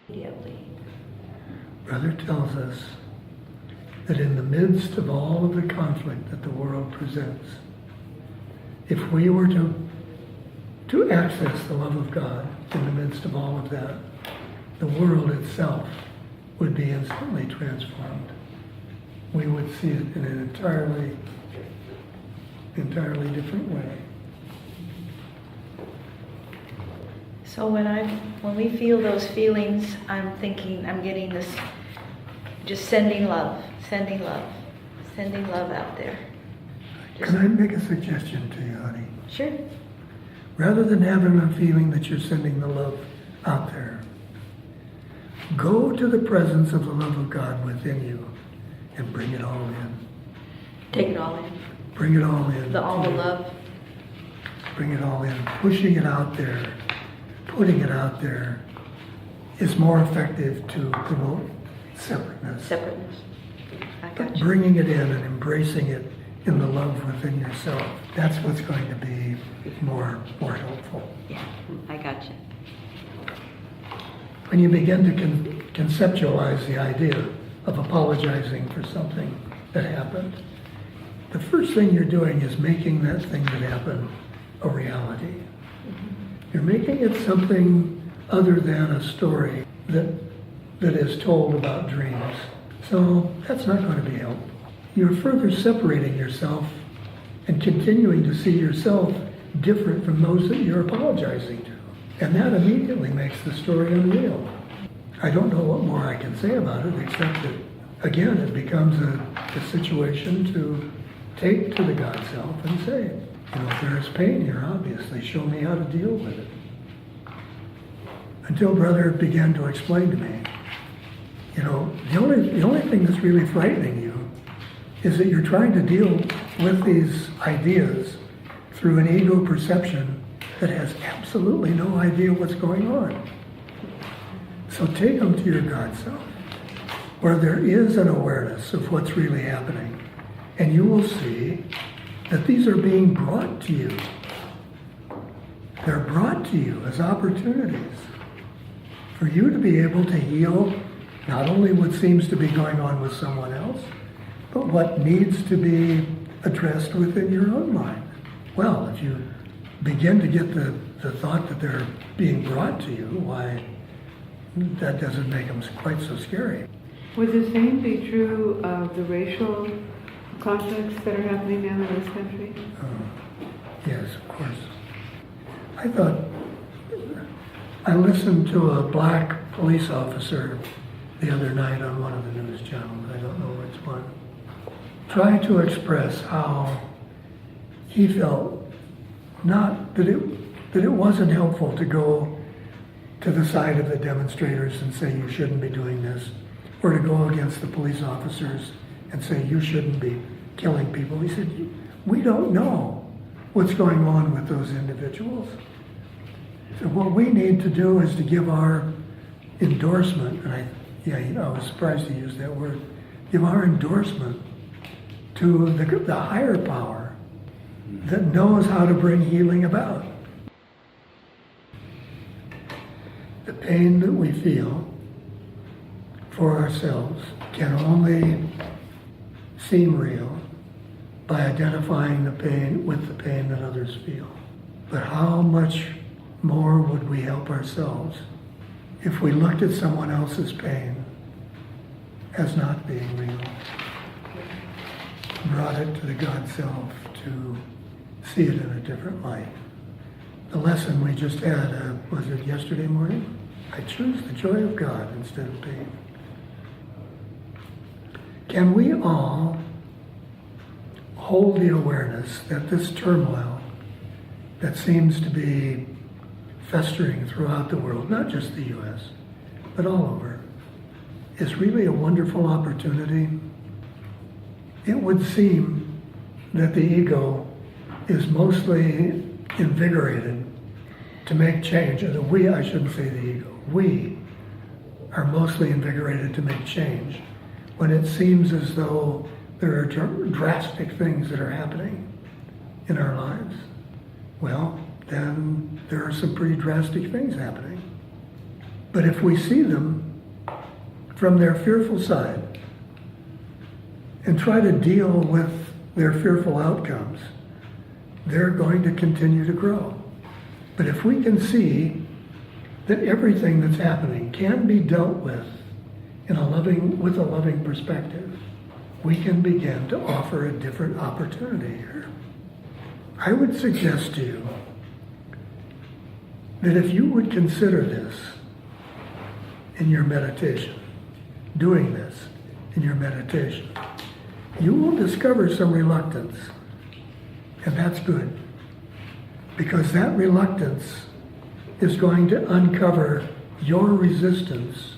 immediately. Brother tells us that in the midst of all of the conflict that the world presents, if we were to access the love of God in the midst of all of that, the world itself would be instantly transformed. We would see it in an entirely different way. So when we feel those feelings, I'm getting this, just sending love out there. Can I make a suggestion to you, honey? Sure. Rather than having a feeling that you're sending the love out there, go to the presence of the love of God within you and bring it all in. Take it all in. Bring it all in. All the love. Bring it all in. Pushing it out there, putting it out there is more effective to promote separateness. I got you. Bringing it in and embracing it in the love within yourself, that's what's going to be more helpful. Yeah, I got you. When you begin to conceptualize the idea of apologizing for something that happened, the first thing you're doing is making that thing that happened a reality. Mm-hmm. You're making it something other than a story that is told about dreams. So that's not going to be helpful. You're further separating yourself and continuing to see yourself different from those that you're apologizing to. And that immediately makes the story unreal. I don't know what more I can say about it, except that, again, it becomes a situation to take to the God self and say, if there is pain here, obviously, show me how to deal with it. Until Brother began to explain to me, the only thing that's really frightening you is that you're trying to deal with these ideas through an ego perception that has absolutely no idea what's going on. So take them to your God self, where there is an awareness of what's really happening, and you will see that these are being brought to you. They're brought to you as opportunities for you to be able to heal not only what seems to be going on with someone else, but what needs to be addressed within your own mind. Well, if you begin to get the thought that they're being brought to you, why, that doesn't make them quite so scary. Would the same be true of the racial conflicts that are happening now in this country? Yes, of course. I listened to a black police officer the other night on one of the news channels, I don't know which one, try to express how he felt not that it wasn't helpful to go to the side of the demonstrators and say you shouldn't be doing this, or to go against the police officers and say you shouldn't be killing people. He said, we don't know what's going on with those individuals. So what we need to do is to give our endorsement, and I was surprised he used that word, give our endorsement to the higher power that knows how to bring healing about. The pain that we feel for ourselves can only seem real by identifying the pain with the pain that others feel. But how much more would we help ourselves if we looked at someone else's pain as not being real, brought it to the God self to see it in a different light? The lesson we just had, was it yesterday morning? I choose the joy of God instead of pain. Can we all hold the awareness that this turmoil that seems to be festering throughout the world, not just the U.S., but all over, is really a wonderful opportunity? It would seem that the ego is mostly invigorated to make change. I shouldn't say the ego. We are mostly invigorated to make change when it seems as though there are drastic things that are happening in our lives. Well, then there are some pretty drastic things happening. But if we see them from their fearful side and try to deal with their fearful outcomes, they're going to continue to grow. But if we can see that everything that's happening can be dealt with with a loving perspective, we can begin to offer a different opportunity here. I would suggest to you that if you would consider this in your meditation, doing this in your meditation, you will discover some reluctance. And that's good. Because that reluctance is going to uncover your resistance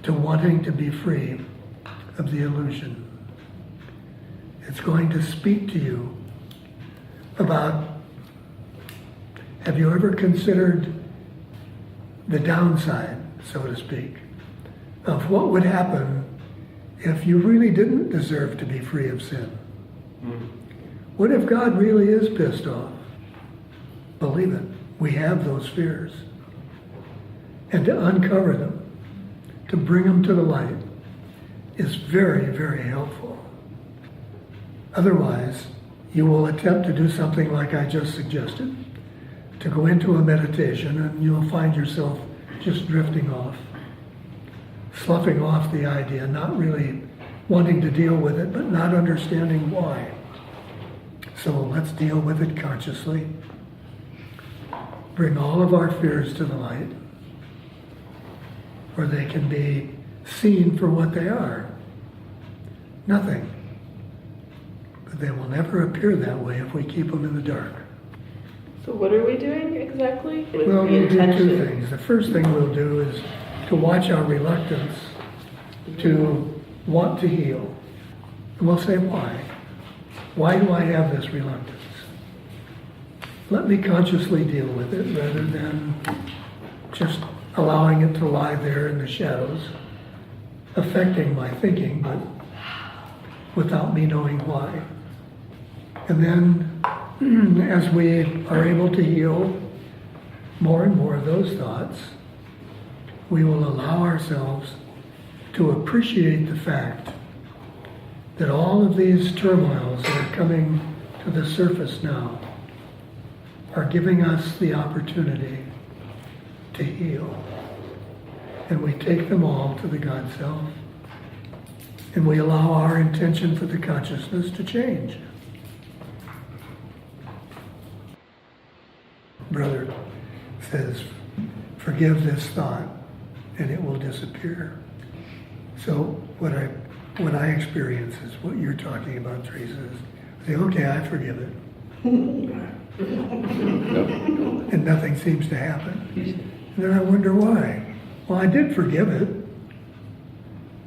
to wanting to be free of the illusion. It's going to speak to you about, have you ever considered the downside, so to speak, of what would happen if you really didn't deserve to be free of sin? What if God really is pissed off? Believe it, we have those fears. And to uncover them, to bring them to the light, is very, very helpful. Otherwise, you will attempt to do something like I just suggested, to go into a meditation, and you'll find yourself just drifting off, sloughing off the idea, not really wanting to deal with it, but not understanding why. So let's deal with it consciously. Bring all of our fears to the light, where they can be seen for what they are. Nothing. But they will never appear that way if we keep them in the dark. So what are we doing exactly? With Well, the we'll do intention? two things. The first thing we'll do is to watch our reluctance to want to heal. And we'll say, why? Why do I have this reluctance? Let me consciously deal with it rather than just allowing it to lie there in the shadows, affecting my thinking, but without me knowing why. And then, as we are able to heal more and more of those thoughts, we will allow ourselves to appreciate the fact that all of these turmoils that are coming to the surface now are giving us the opportunity to heal. And we take them all to the God Self, and we allow our intention for the consciousness to change. Brother says, forgive this thought, and it will disappear. So what I experience is what you're talking about, Teresa, is say, okay, I forgive it. And nothing seems to happen. And then I wonder why. Well, I did forgive it.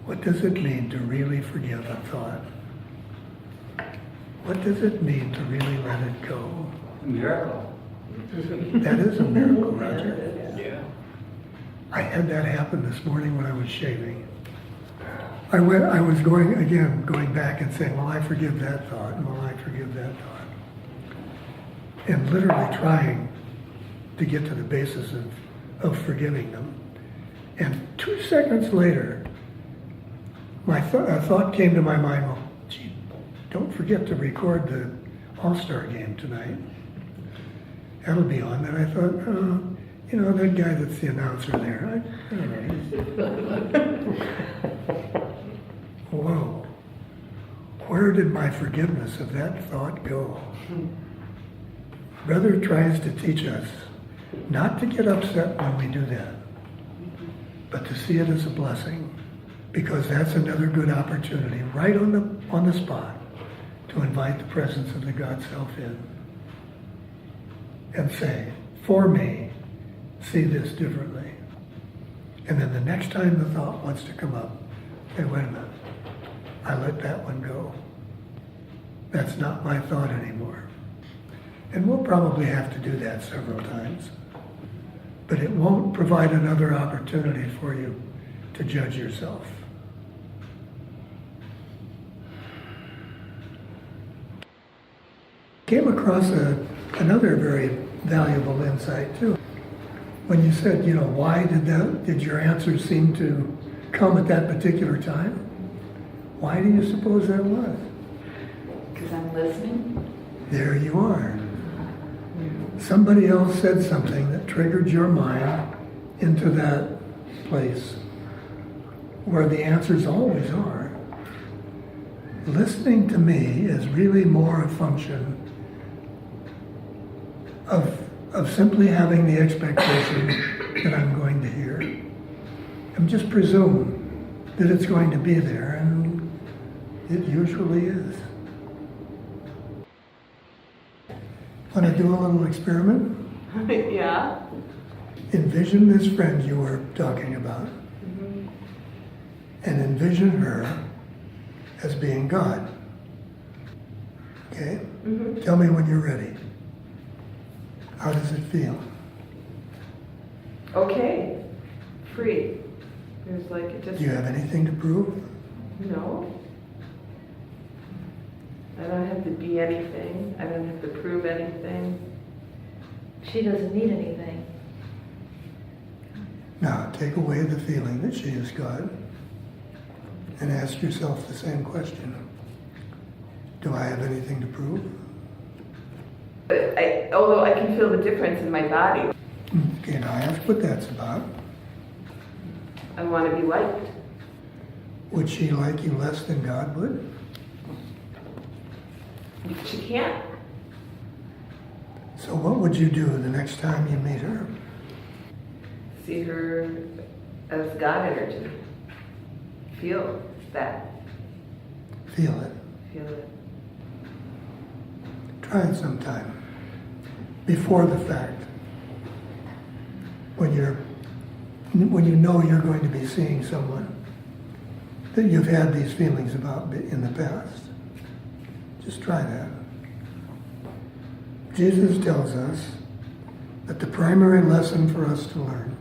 What does it mean to really forgive a thought? What does it mean to really let it go? A miracle. That is a miracle, Roger. Yeah. I had that happen this morning when I was shaving. I was going back and saying, well, I forgive that thought, and well, I forgive that thought. And literally trying to get to the basis of forgiving them. And 2 seconds later, a thought came to my mind, well, gee, don't forget to record the All-Star game tonight. That'll be on. And I thought, oh, that guy that's the announcer there, I don't know. Whoa. Where did my forgiveness of that thought go? Brother tries to teach us not to get upset when we do that, but to see it as a blessing, because that's another good opportunity right on the spot to invite the presence of the God Self in and say, for me, see this differently. And then the next time the thought wants to come up, say, wait a minute, I let that one go. That's not my thought anymore. And we'll probably have to do that several times. But it won't provide another opportunity for you to judge yourself. Came across another very valuable insight too. when you said, why did your answer seem to come at that particular time? Why do you suppose that was? Because I'm listening. There you are. Somebody else said something that triggered your mind into that place where the answers always are. Listening to me is really more a function of simply having the expectation that I'm going to hear. And just presume that it's going to be there, and it usually is. Want to do a little experiment? Yeah. Envision this friend you were talking about, and envision her as being God. Okay? Tell me when you're ready. How does it feel? Okay. Free. There's like it just. Do you have anything to prove? No. I don't have to be anything. I don't have to prove anything. She doesn't need anything. Now, take away the feeling that she is God and ask yourself the same question. Do I have anything to prove? Although I can feel the difference in my body. Okay, now ask what that's about. I want to be liked. Would she like you less than God would? She can't. So what would you do the next time you meet her? See her as God energy. Feel that. Feel it. Feel it. Try it sometime. Before the fact. When you know you're going to be seeing someone that you've had these feelings about in the past. Just try that. Jesus tells us that the primary lesson for us to learn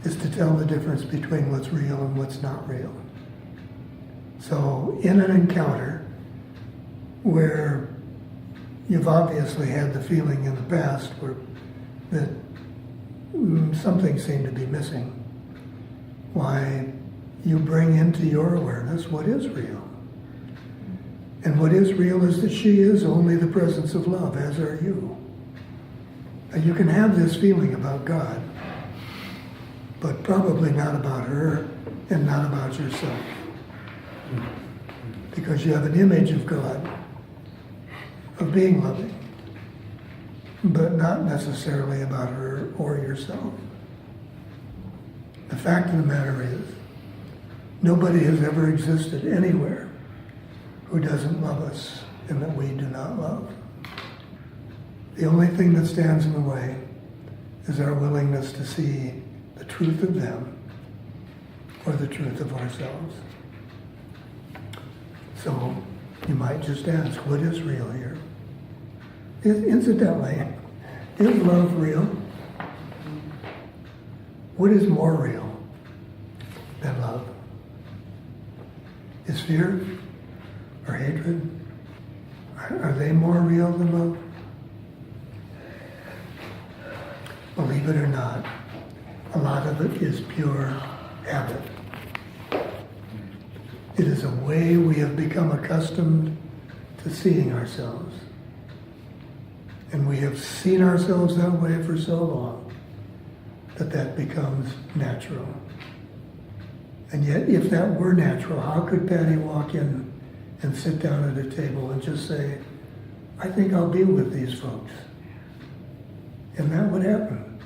is to tell the difference between what's real and what's not real. So in an encounter where you've obviously had the feeling in the past that something seemed to be missing, why, you bring into your awareness what is real. And what is real is that she is only the presence of love, as are you. And you can have this feeling about God, but probably not about her and not about yourself. Because you have an image of God, of being loving, but not necessarily about her or yourself. The fact of the matter is, nobody has ever existed anywhere who doesn't love us and that we do not love. The only thing that stands in the way is our willingness to see the truth of them or the truth of ourselves. So you might just ask, what is real here? Incidentally, is love real? What is more real than love? Is fear or hatred? Are they more real than love? Believe it or not, a lot of it is pure habit. It is a way we have become accustomed to seeing ourselves. And we have seen ourselves that way for so long that becomes natural. And yet, if that were natural, how could Patty walk in and sit down at a table and just say, I think I'll be with these folks? And that would happen.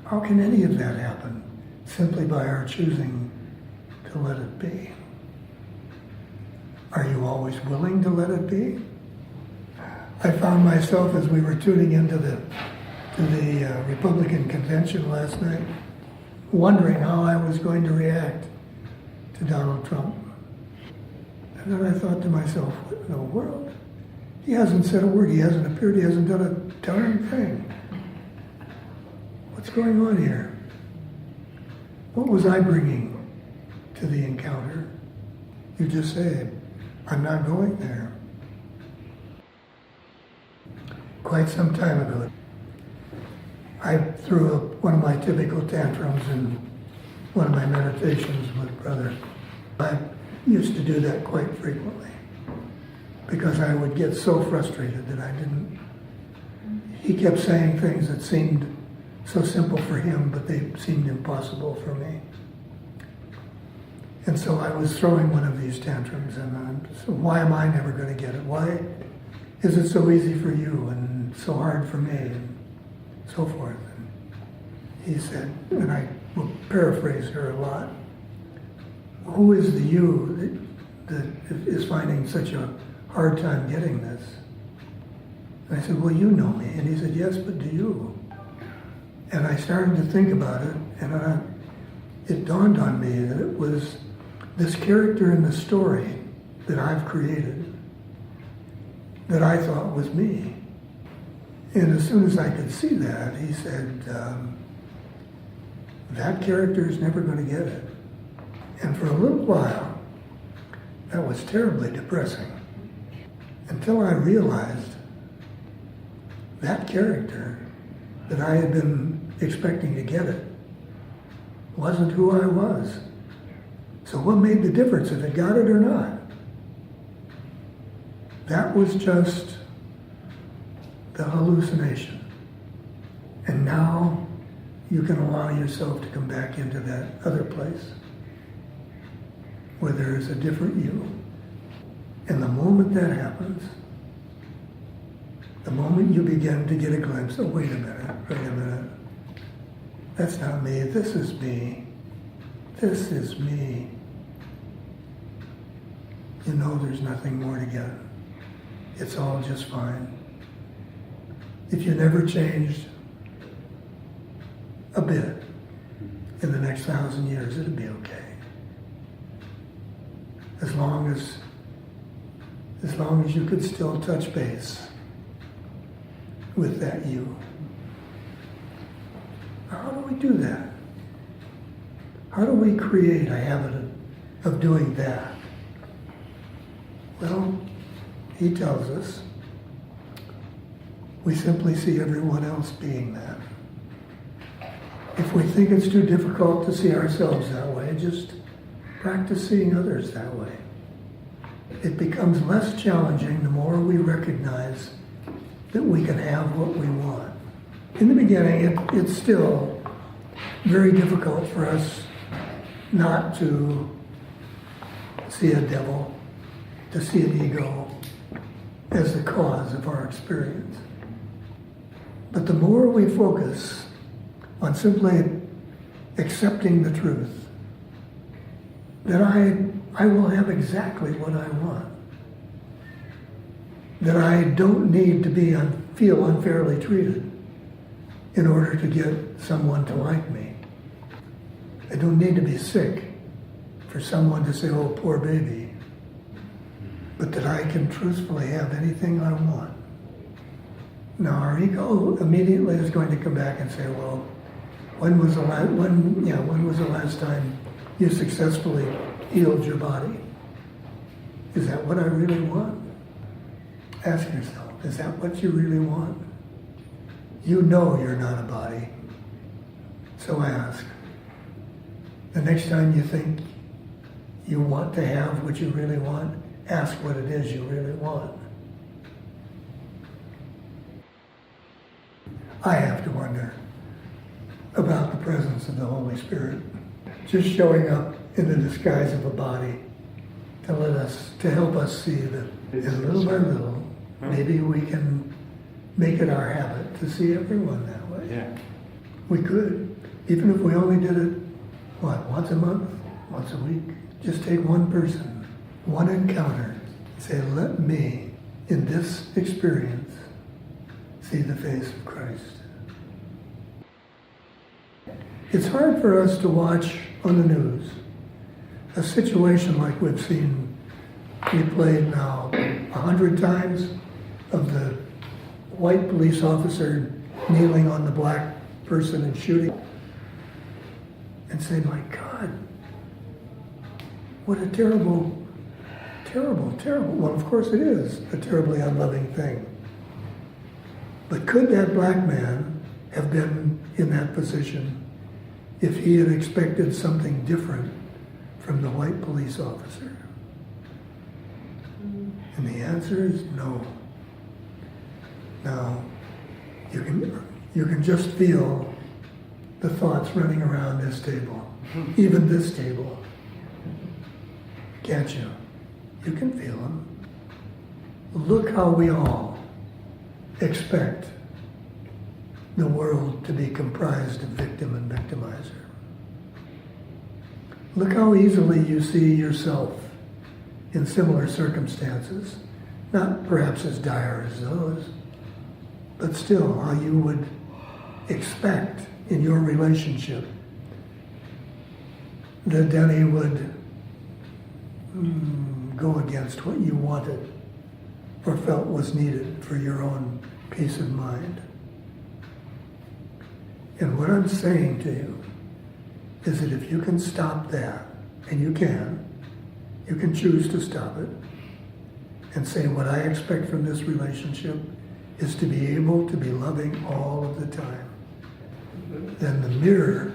How can any of that happen? Simply by our choosing to let it be. Are you always willing to let it be? I found myself as we were tuning into the Republican convention last night, wondering how I was going to react to Donald Trump. And then I thought to myself, what in the world? He hasn't said a word, he hasn't appeared, he hasn't done a darn thing. What's going on here? What was I bringing to the encounter? You just say, I'm not going there. Quite some time ago, I threw one of my typical tantrums in one of my meditations with Brother. I used to do that quite frequently because I would get so frustrated that I didn't. He kept saying things that seemed so simple for him, but they seemed impossible for me. And so I was throwing one of these tantrums, and so why am I never going to get it? Why is it so easy for you and so hard for me, and so forth? And he said, and I will paraphrase her a lot, who is the you that is finding such a hard time getting this? And I said, well, you know me. And he said, yes, but do you? And I started to think about it, and it dawned on me that it was this character in the story that I've created that I thought was me. And as soon as I could see that, he said, that character is never going to get it. And for a little while, that was terribly depressing. Until I realized that character that I had been expecting to get it wasn't who I was. So what made the difference if it got it or not? That was just the hallucination. And now you can allow yourself to come back into that other place where there is a different you. And the moment that happens, the moment you begin to get a glimpse, oh, wait a minute, that's not me, this is me, this is me. You know there's nothing more to get. It's all just fine. If you never changed a bit in the next 1,000 years, it'd be okay. As long as you could still touch base with that you. How do we do that? How do we create a habit of doing that? Well, he tells us we simply see everyone else being that. If we think it's too difficult to see ourselves that way, just practice seeing others that way. It becomes less challenging the more we recognize that we can have what we want. In the beginning, it's still very difficult for us not to see a devil, to see an ego as the cause of our experience. But the more we focus on simply accepting the truth, that I will have exactly what I want, that I don't need to feel unfairly treated in order to get someone to like me. I don't need to be sick for someone to say, oh, poor baby, but that I can truthfully have anything I want. Now our ego immediately is going to come back and say, well, when was the last time you successfully healed your body? Is that what I really want? Ask yourself, is that what you really want? You know you're not a body. So ask. The next time you think you want to have what you really want, ask what it is you really want. I have to wonder about the presence of the Holy Spirit just showing up in the disguise of a body to help us see that little by little, maybe we can make it our habit to see everyone that way. Yeah. We could, even if we only did it, once a month, once a week. Just take one person, one encounter, say, let me, in this experience, see the face of Christ. It's hard for us to watch on the news a situation like we've seen replayed now 100 times of the white police officer kneeling on the black person and shooting, and say, my God, what a terrible, terrible, terrible, well, of course it is a terribly unloving thing. But could that black man have been in that position if he had expected something different from the white police officer? And the answer is no. Now, you can just feel the thoughts running around this table, even this table. Can't you? You can feel them. Look how we all expect the world to be comprised of victim and victimizer. Look how easily you see yourself in similar circumstances, not perhaps as dire as those, but still how you would expect in your relationship that Denny would go against what you wanted or felt was needed for your own peace of mind. And what I'm saying to you is that if you can stop that, and you can choose to stop it and say, what I expect from this relationship is to be able to be loving all of the time, then the mirror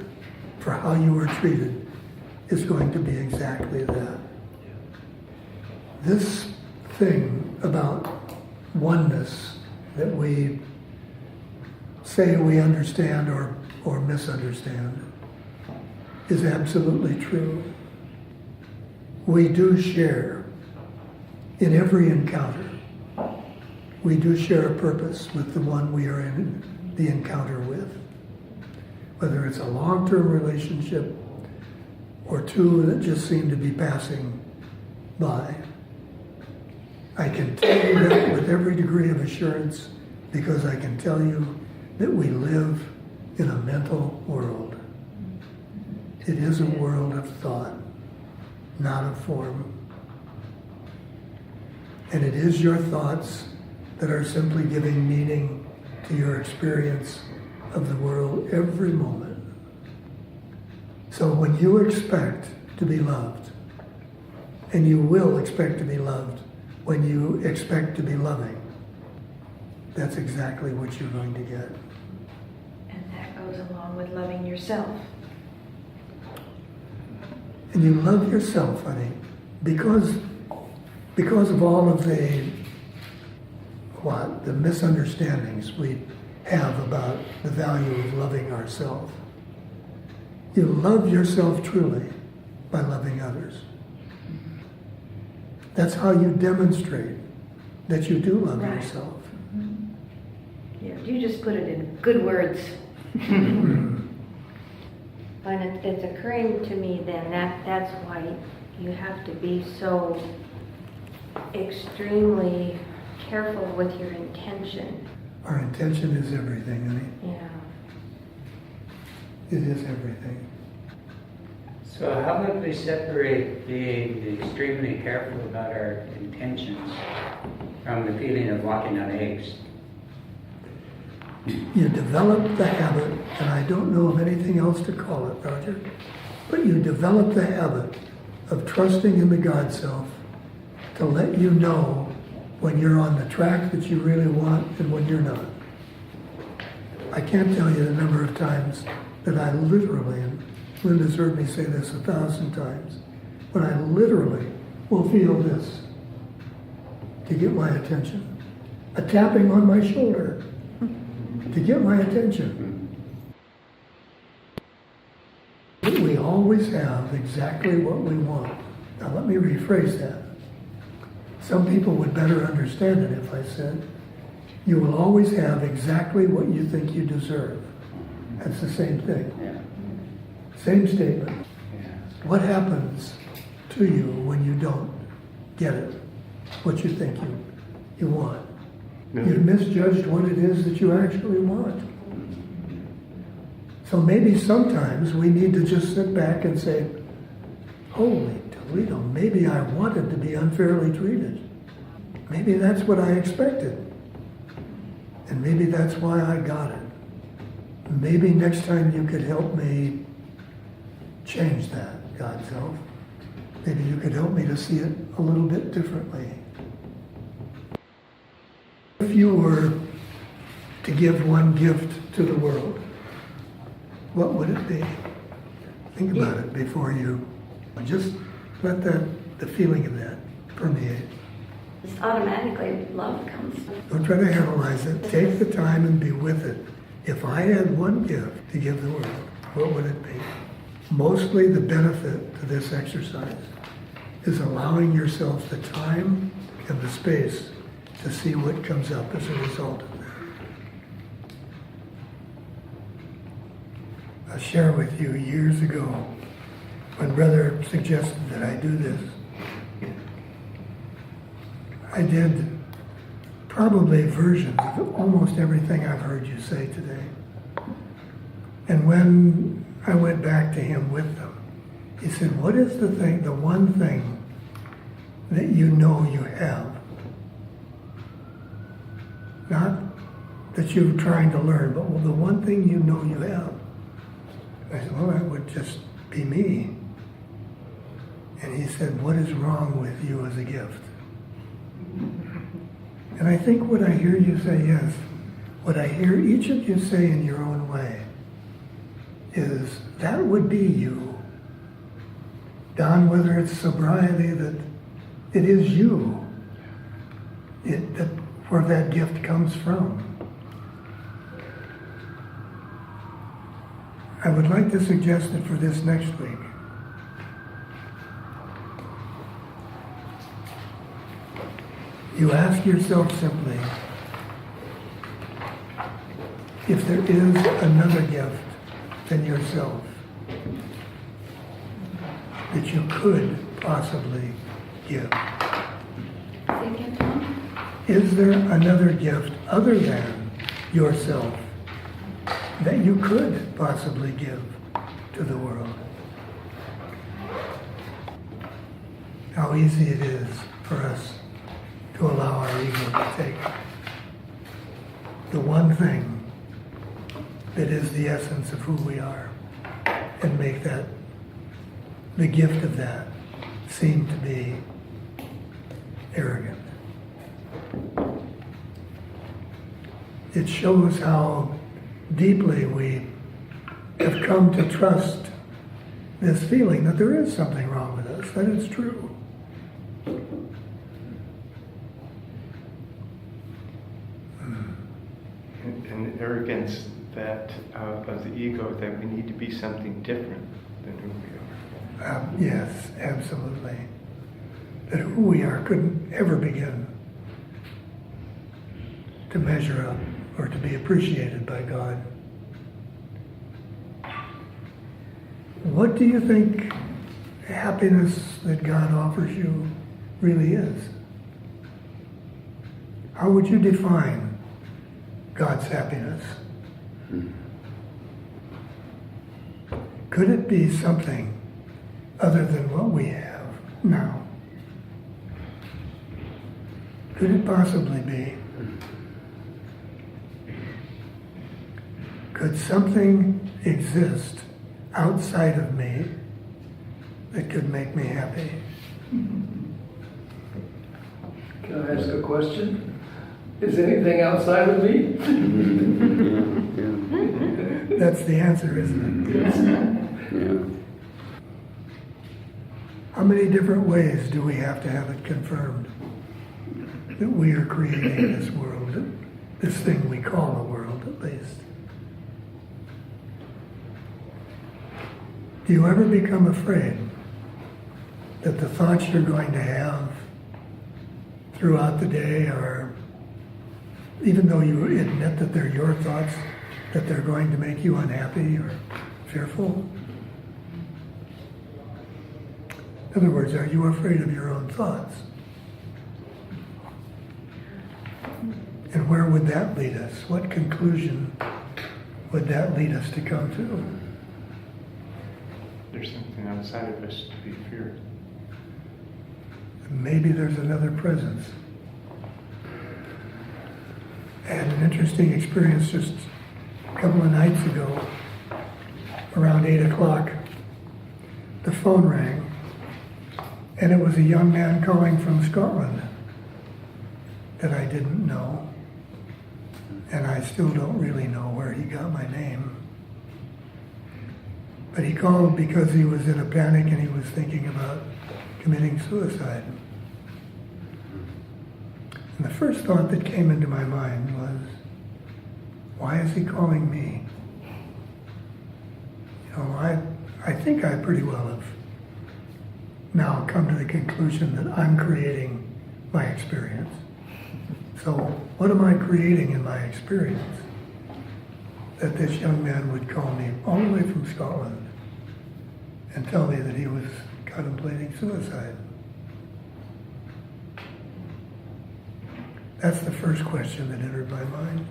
for how you were treated is going to be exactly that. This thing about oneness that we say we understand or misunderstand is absolutely true. We do share in every encounter. We do share a purpose with the one we are in the encounter with. Whether it's a long-term relationship or two that just seem to be passing by. I can tell you that with every degree of assurance because I can tell you that we live in a mental world. It is a world of thought, not of form. And it is your thoughts that are simply giving meaning to your experience of the world every moment. So when you expect to be loved, and you will expect to be loved when you expect to be loving, that's exactly what you're going to get. And that goes along with loving yourself. And you love yourself, honey, because of all of the misunderstandings we have about the value of loving ourselves. You love yourself truly by loving others. That's how you demonstrate that you do love Right. yourself. Yeah, you just put it in good words. When it's occurring to me, then that's why you have to be so extremely careful with your intention. Our intention is everything, honey. Yeah. It is everything. So how would we separate being extremely careful about our intentions from the feeling of walking on eggs? You develop the habit, and I don't know of anything else to call it, Roger, but you develop the habit of trusting in the God Self to let you know when you're on the track that you really want and when you're not. I can't tell you the number of times that I literally, and Linda's heard me say this 1,000 times, when I literally will feel this to get my attention, a tapping on my shoulder to get my attention. We always have exactly what we want. Now let me rephrase that. Some people would better understand it if I said, you will always have exactly what you think you deserve. That's the same thing. Yeah. Same statement. Yeah. What happens to you when you don't get it, what you think you want? You've misjudged what it is that you actually want. So maybe sometimes we need to just sit back and say, holy Toledo, maybe I wanted to be unfairly treated. Maybe that's what I expected. And maybe that's why I got it. Maybe next time you could help me change that, God Self. Maybe you could help me to see it a little bit differently. If you were to give one gift to the world, what would it be? Think about it before you, just let the feeling of that permeate. Just automatically love comes. Don't try to analyze it. Take the time and be with it. If I had one gift to give the world, what would it be? Mostly the benefit to this exercise is allowing yourself the time and the space to see what comes up as a result of that. I'll share with you years ago when Brother suggested that I do this. I did probably versions of almost everything I've heard you say today. And when I went back to him with them, he said, what is the one thing that you know you have? Not that you're trying to learn, but the one thing you know you have. I said, well, that would just be me. And he said, what is wrong with you as a gift? And I think what I hear you say, yes, what I hear each of you say in your own way is that would be you. Don, whether it's sobriety, that it is you, that where that gift comes from. I would like to suggest that for this next week, you ask yourself simply, if there is another gift than yourself that you could possibly give. Is there another gift other than yourself that you could possibly give to the world? How easy it is for us to allow our ego to take the one thing that is the essence of who we are and make that, the gift of that, seem to be arrogant. It shows how deeply we have come to trust this feeling that there is something wrong with us, that it's true. And arrogance that of the ego that we need to be something different than who we are. Yes, absolutely. That who we are couldn't ever begin to measure up or to be appreciated by God. What do you think happiness that God offers you really is? How would you define God's happiness? Could it be something other than what we have now? Could it possibly be? Could something exist outside of me that could make me happy? Can I ask a question? Is anything outside of me? That's the answer, isn't it? How many different ways do we have to have it confirmed that we are creating this world, this thing we call a world at least? Do you ever become afraid that the thoughts you're going to have throughout the day are, even though you admit that they're your thoughts, that they're going to make you unhappy or fearful? In other words, are you afraid of your own thoughts? And where would that lead us? What conclusion would that lead us to come to? There's something outside of us to be feared. Maybe there's another presence. I had an interesting experience just a couple of nights ago, around 8 o'clock. The phone rang, and it was a young man calling from Scotland that I didn't know, and I still don't really know where he got my name. But he called because he was in a panic and he was thinking about committing suicide. And the first thought that came into my mind was, why is he calling me? You know, I think I pretty well have now come to the conclusion that I'm creating my experience. So what am I creating in my experience that this young man would call me all the way from Scotland and tell me that he was contemplating suicide? That's the first question that entered my mind.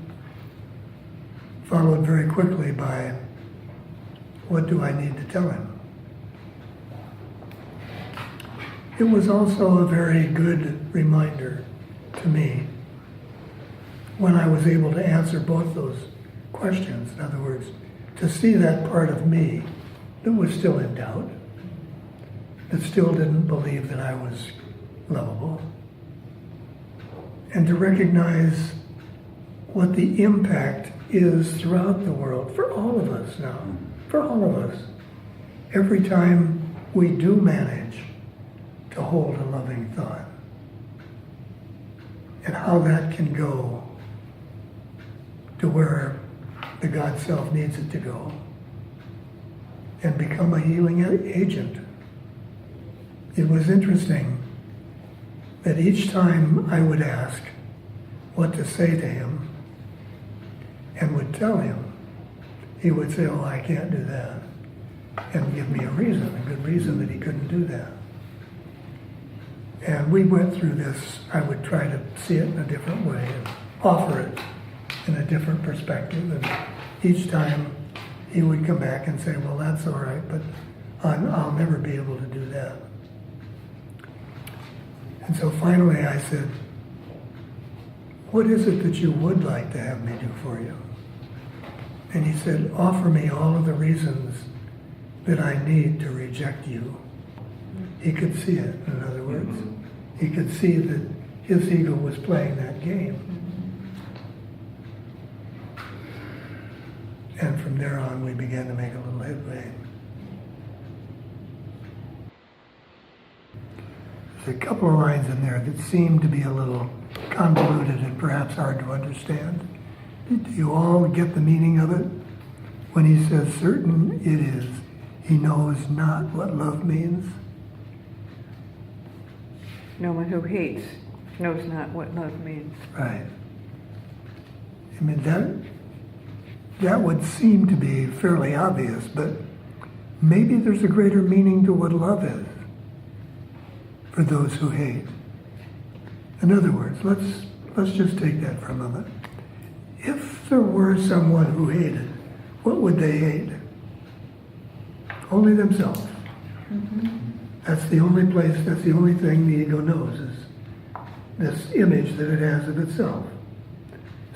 Followed very quickly by, what do I need to tell him? It was also a very good reminder to me when I was able to answer both those questions. In other words, to see that part of me that was still in doubt, that still didn't believe that I was lovable, and to recognize what the impact is throughout the world for all of us now, for all of us. Every time we do manage to hold a loving thought, and how that can go to where the God Self needs it to go and become a healing agent. It was interesting that each time I would ask what to say to him and would tell him, he would say, oh, I can't do that, and give me a reason, a good reason that he couldn't do that. And we went through this. I would try to see it in a different way and offer it in a different perspective. And each time he would come back and say, well, that's all right, but I'll never be able to do that. And so finally I said, what is it that you would like to have me do for you? And he said, offer me all of the reasons that I need to reject you. He could see it, in other words. He could see that his ego was playing that game. And from there on, we began to make a little headway. There's a couple of lines in there that seem to be a little convoluted and perhaps hard to understand. Do you all get the meaning of it? When he says, certain it is, he knows not what love means. No one who hates knows not what love means. Right. I mean, that would seem to be fairly obvious, but maybe there's a greater meaning to what love is for those who hate. In other words, let's just take that for a moment. If there were someone who hated, what would they hate? Only themselves. That's the only place, that's the only thing the ego knows, is this image that it has of itself.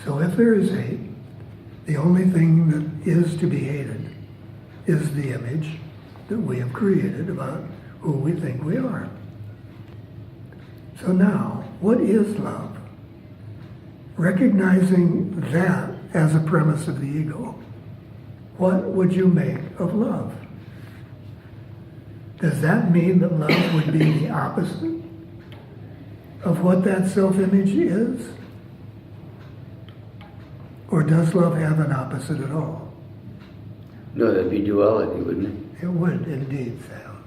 So if there is hate, the only thing that is to be hated is the image that we have created about who we think we are. So now, what is love? Recognizing that as a premise of the ego, what would you make of love? Does that mean that love would be the opposite of what that self-image is? Or does love have an opposite at all? No, that'd be duality, wouldn't it? It would indeed, Sam.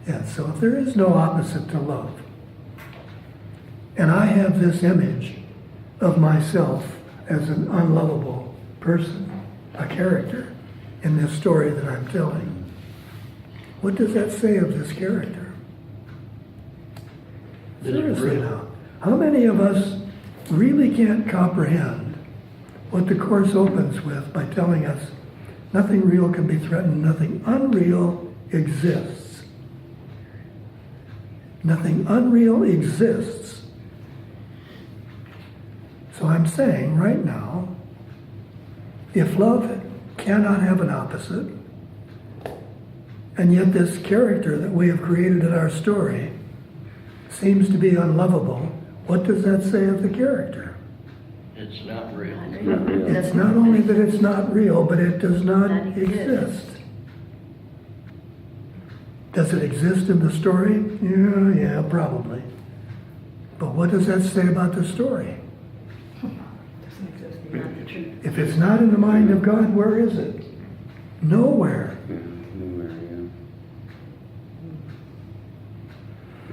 Yes, so if there is no opposite to love, and I have this image of myself as an unlovable person, a character in this story that I'm telling, what does that say of this character? Seriously now, how many of us really can't comprehend what the Course opens with by telling us nothing real can be threatened, nothing unreal exists. Nothing unreal exists. So I'm saying right now, if love cannot have an opposite, and yet this character that we have created in our story seems to be unlovable, what does that say of the character? It's not real. It's not only that it's not real, but it does not exist. Does it exist in the story? Yeah, probably. But what does that say about the story? If it's not in the mind of God, where is it? Nowhere. Yeah, nowhere,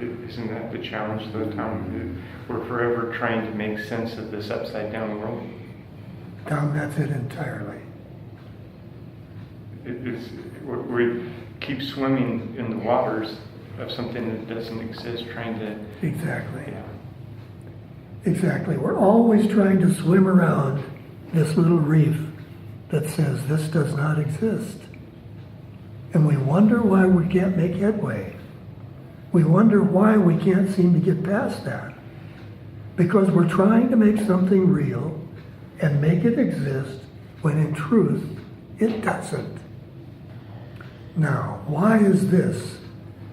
yeah. Isn't that the challenge though, Tom? We're forever trying to make sense of this upside down world. Tom, that's it entirely. We keep swimming in the waters of something that doesn't exist, trying to... Exactly. Yeah. Exactly. We're always trying to swim around this little reef that says this does not exist. And we wonder why we can't make headway. We wonder why we can't seem to get past that. Because we're trying to make something real and make it exist when in truth it doesn't. Now, why is this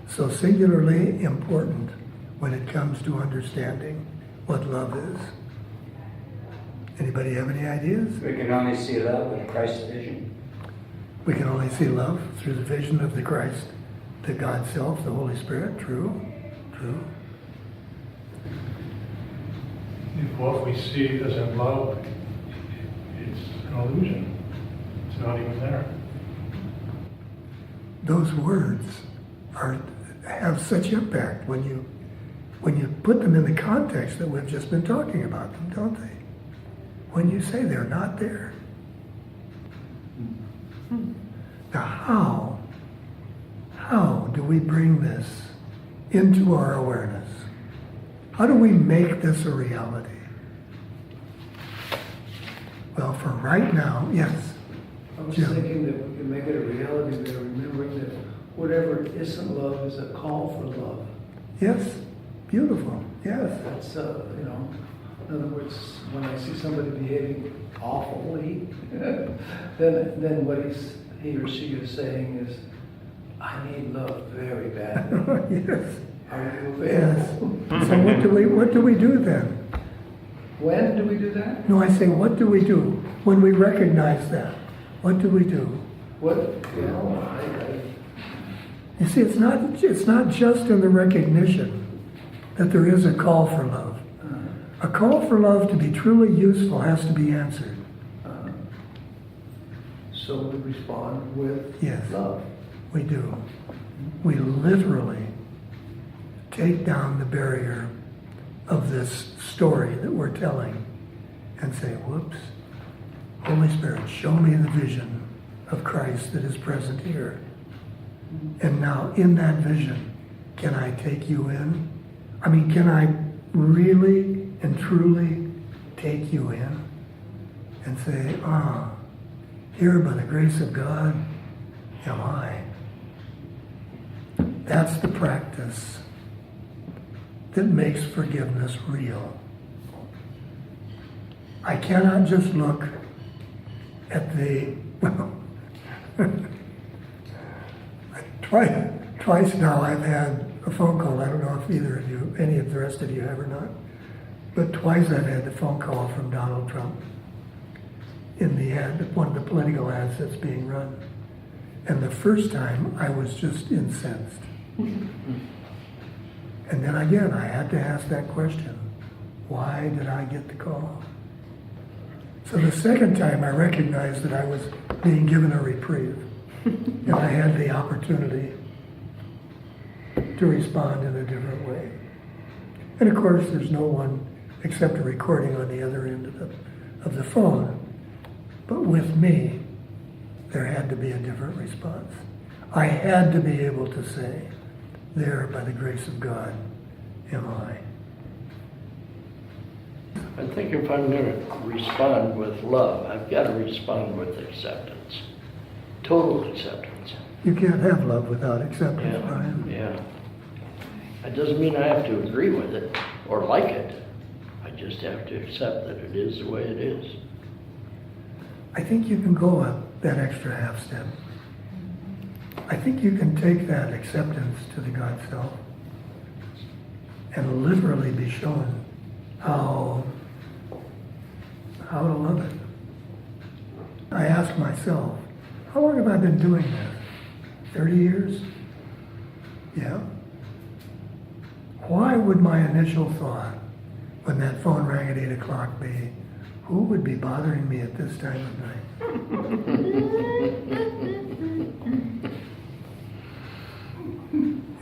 so singularly important when it comes to understanding what love is? Anybody have any ideas? We can only see love with Christ's vision. We can only see love through the vision of the Christ, the God Self, the Holy Spirit. True, true. If what we see isn't love, it's an illusion. It's not even there. Those words have such impact when you put them in the context that we've just been talking about them, don't they? When you say they're not there. Now, how do we bring this into our awareness? How do we make this a reality? Well, for right now, yes. I was Jim. thinking that we can make it a reality by remembering that whatever isn't love is a call for love. Yes, beautiful, yes. That's, in other words, when I see somebody behaving awfully, then what he or she is saying is, I need love very badly. Yes. Are you Yes. available? So what do we do then? When do we do that? No, I say, what do we do when we recognize that? What do we do? What, You see, it's not just in the recognition that there is a call for love. A call for love to be truly useful has to be answered. so we respond with Yes. love. We do. We literally take down the barrier of this story that we're telling and say, whoops, Holy Spirit, show me the vision of Christ that is present here. And now in that vision, can I take you in? I mean, can I really and truly take you in and say, here by the grace of God am I. That's the practice that makes forgiveness real. I cannot just look at the, twice now I've had a phone call. I don't know if either of you, any of the rest of you have or not, but twice I've had the phone call from Donald Trump in the ad, one of the political ads that's being run. And the first time I was just incensed. And then again, I had to ask that question. Why did I get the call? So the second time I recognized that I was being given a reprieve. And I had the opportunity to respond in a different way. And of course, there's no one except a recording on the other end of the phone. But with me, there had to be a different response. I had to be able to say, there, by the grace of God, am I. I think if I'm going to respond with love, I've got to respond with acceptance. Total acceptance. You can't have love without acceptance, Brian. Yeah. That doesn't mean I have to agree with it or like it. I just have to accept that it is the way it is. I think you can go up that extra half step. I think you can take that acceptance to the God Self and literally be shown how to love it. I ask myself, how long have I been doing this? 30 years? Yeah? Why would my initial thought when that phone rang at 8 o'clock be, who would be bothering me at this time of night?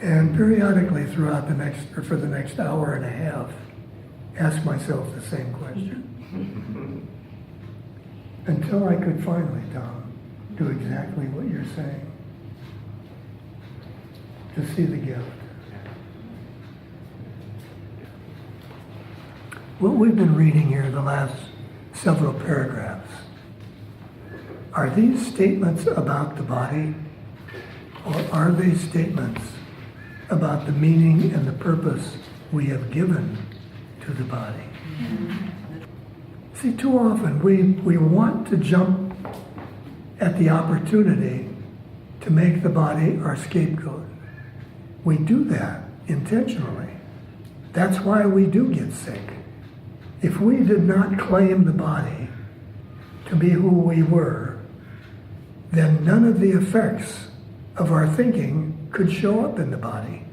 And periodically throughout for the next hour and a half, ask myself the same question. Until I could finally, Tom, do exactly what you're saying. To see the gift. What we've been reading here the last several paragraphs, are these statements about the body, or are they statements about the meaning and the purpose we have given to the body? See, too often we want to jump at the opportunity to make the body our scapegoat. We do that intentionally. That's why we do get sick. If we did not claim the body to be who we were, then none of the effects of our thinking could show up in the body.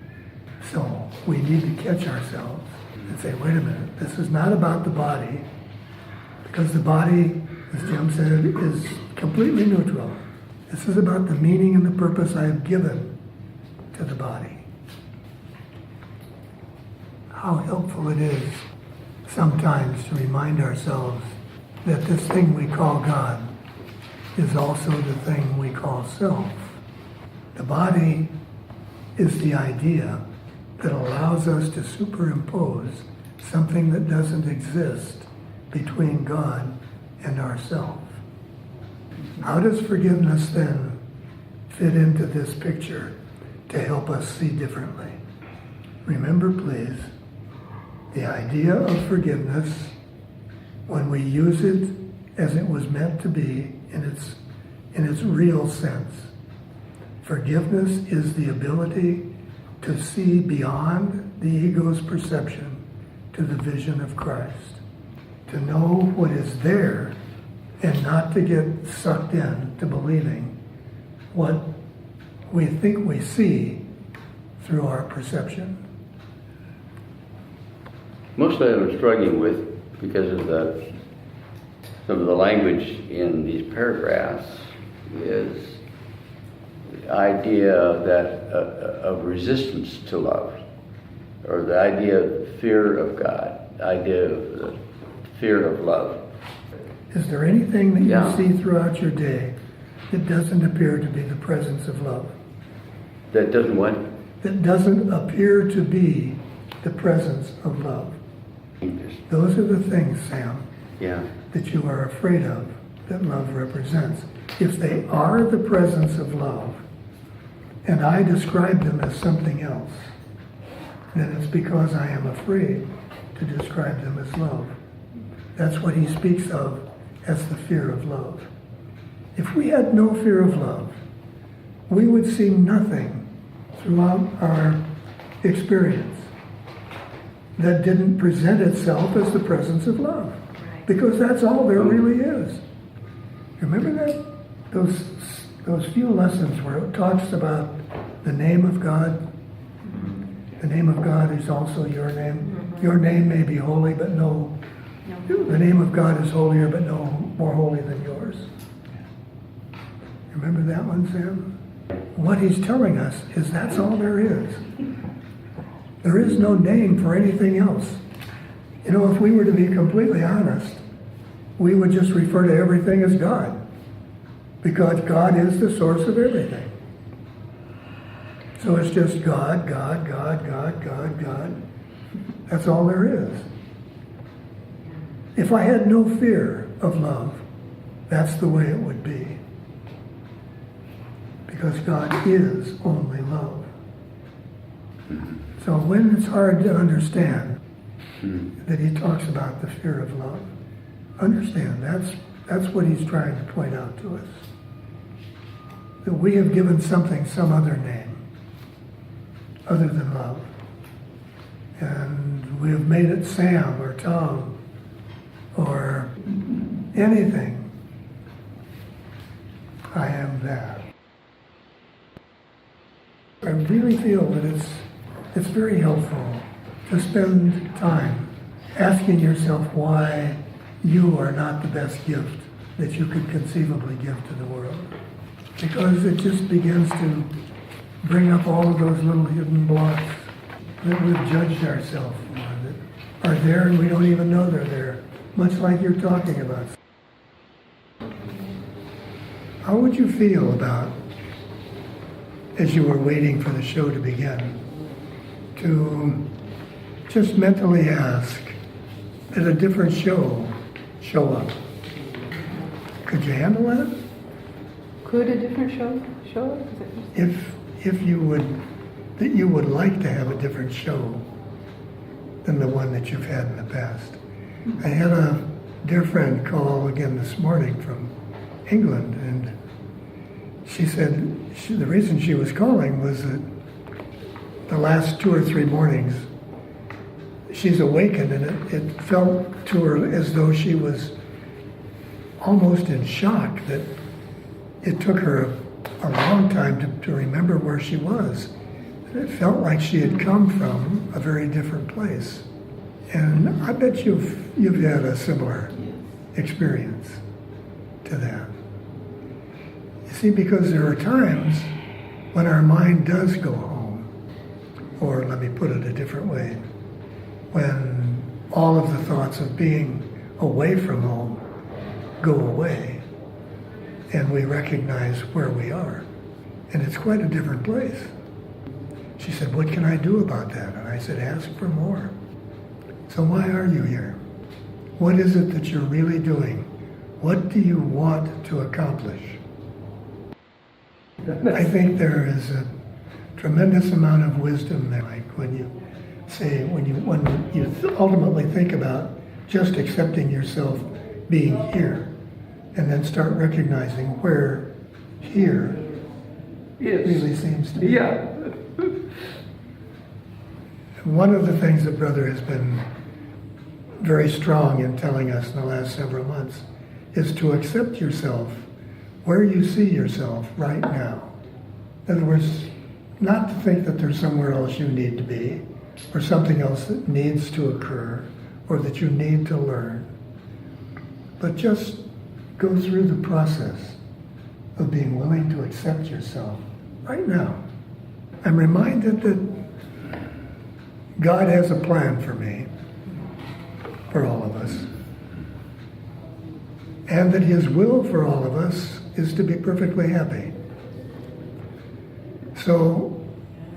So we need to catch ourselves and say, wait a minute, this is not about the body, because the body, as Jim said, is completely neutral. This is about the meaning and the purpose I have given to the body. How helpful it is sometimes to remind ourselves that this thing we call God is also the thing we call self. The body is the idea that allows us to superimpose something that doesn't exist between God and ourself. How does forgiveness then fit into this picture to help us see differently? Remember, please, the idea of forgiveness, when we use it as it was meant to be in its real sense. Forgiveness is the ability to see beyond the ego's perception to the vision of Christ. To know what is there and not to get sucked in to believing what we think we see through our perception. Mostly I'm struggling with, because of some of the language in these paragraphs, is the idea of resistance to love, or the idea of fear of God, the idea of the fear of love. Is there anything that you see throughout your day that doesn't appear to be the presence of love? That doesn't what? That doesn't appear to be the presence of love. Those are the things, Sam, that you are afraid of, that love represents. If they are the presence of love, and I describe them as something else, then it's because I am afraid to describe them as love. That's what he speaks of as the fear of love. If we had no fear of love, we would see nothing throughout our experience that didn't present itself as the presence of love. Because that's all there really is. Remember that? Those few lessons where it talks about the name of God. The name of God is also your name. Your name may be holy, but no. The name of God is holier, but no more holy than yours. Remember that one, Sam? What he's telling us is that's all there is. There is no name for anything else. You know, if we were to be completely honest, we would just refer to everything as God, because God is the source of everything. So it's just God, God, God, God, God, God. That's all there is. If I had no fear of love, that's the way it would be. Because God is only love. So when it's hard to understand that he talks about the fear of love, understand that's what he's trying to point out to us. That we have given something some other name other than love. And we have made it Sam or Tom or anything. I am that. I really feel that it's very helpful to spend time asking yourself why you are not the best gift that you could conceivably give to the world. Because it just begins to bring up all of those little hidden blocks that we've judged ourselves for, that are there and we don't even know they're there, much like you're talking about. How would you feel about, as you were waiting for the show to begin, to just mentally ask that a different show show up? Could you handle that? Could a different show up? Is that what you're saying? If you would like to have a different show than the one that you've had in the past. I had a dear friend call again this morning from England, and she said the reason she was calling was that the last 2 or 3 mornings she's awakened, and it felt to her as though she was almost in shock, that it took her a long time to remember where she was. It felt like she had come from a very different place. And I bet you've had a similar experience to that. You see, because there are times when our mind does go home, or let me put it a different way, when all of the thoughts of being away from home go away, and we recognize where we are. And it's quite a different place. She said, what can I do about that? And I said, ask for more. So why are you here? What is it that you're really doing? What do you want to accomplish? I think there is a tremendous amount of wisdom there, like when you ultimately think about just accepting yourself being here, and then start recognizing where here really seems to be. Yeah. One of the things that Brother has been very strong in telling us in the last several months is to accept yourself where you see yourself right now. In other words, not to think that there's somewhere else you need to be, or something else that needs to occur, or that you need to learn, but just go through the process of being willing to accept yourself right now. I'm reminded that God has a plan for me, for all of us, and that His will for all of us is to be perfectly happy. So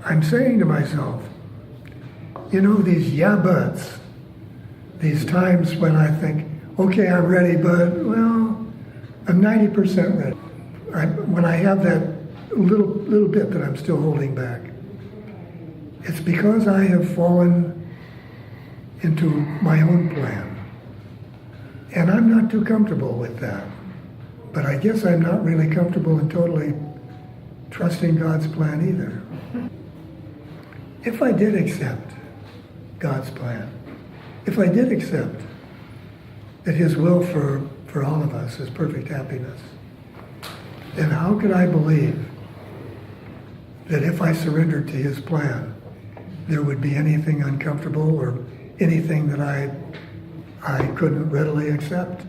I'm saying to myself, these yeah buts, these times when I think, okay, I'm ready, but, well, I'm 90% ready. When I have that little bit that I'm still holding back, it's because I have fallen into my own plan. And I'm not too comfortable with that. But I guess I'm not really comfortable in totally trusting God's plan either. If I did accept God's plan, if I did accept that His will for all of us is perfect happiness, then how could I believe that if I surrendered to His plan, there would be anything uncomfortable or anything that I couldn't readily accept?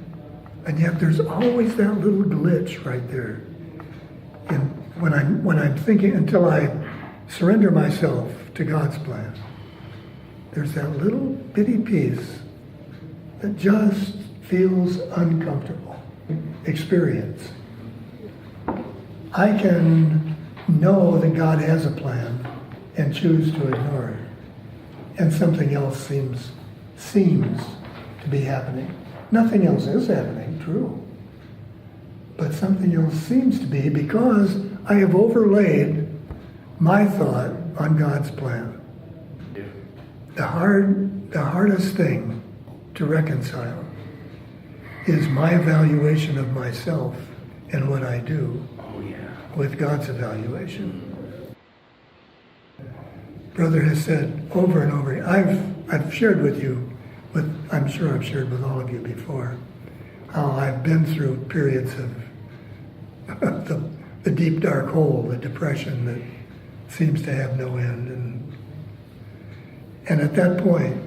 And yet there's always that little glitch right there. And when I'm thinking, until I surrender myself to God's plan, there's that little bitty piece that just feels uncomfortable experience. I can know that God has a plan and choose to ignore it, and something else seems to be happening. Nothing else is happening, true, but something else seems to be, because I have overlaid my thought on God's plan. The hardest thing to reconcile is my evaluation of myself and what I do with God's evaluation. Brother has said over and over, I've shared with you, I'm sure I've shared with all of you before, how I've been through periods of the deep dark hole, the depression that seems to have no end. And at that point,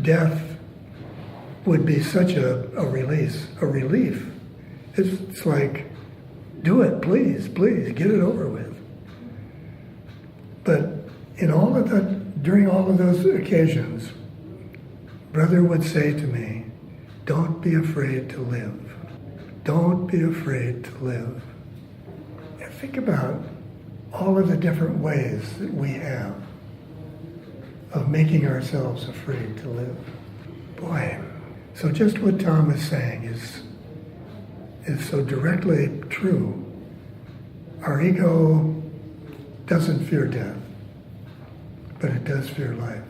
death would be such a release, a relief. It's like, do it, please, please, get it over with. But in all of that, during all of those occasions, Brother would say to me, don't be afraid to live. Don't be afraid to live. And think about all of the different ways that we have of making ourselves afraid to live. Boy, so just what Tom is saying is so directly true. Our ego doesn't fear death, but it does fear life.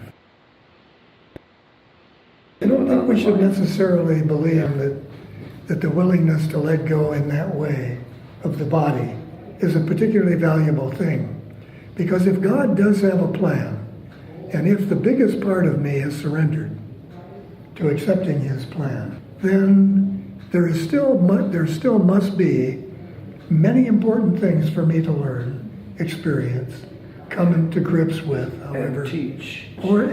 I don't think we should necessarily believe that the willingness to let go in that way of the body is a particularly valuable thing. Because if God does have a plan, and if the biggest part of me is surrendered to accepting his plan, then there still must be many important things for me to learn, experience, come to grips with, however, And teach. or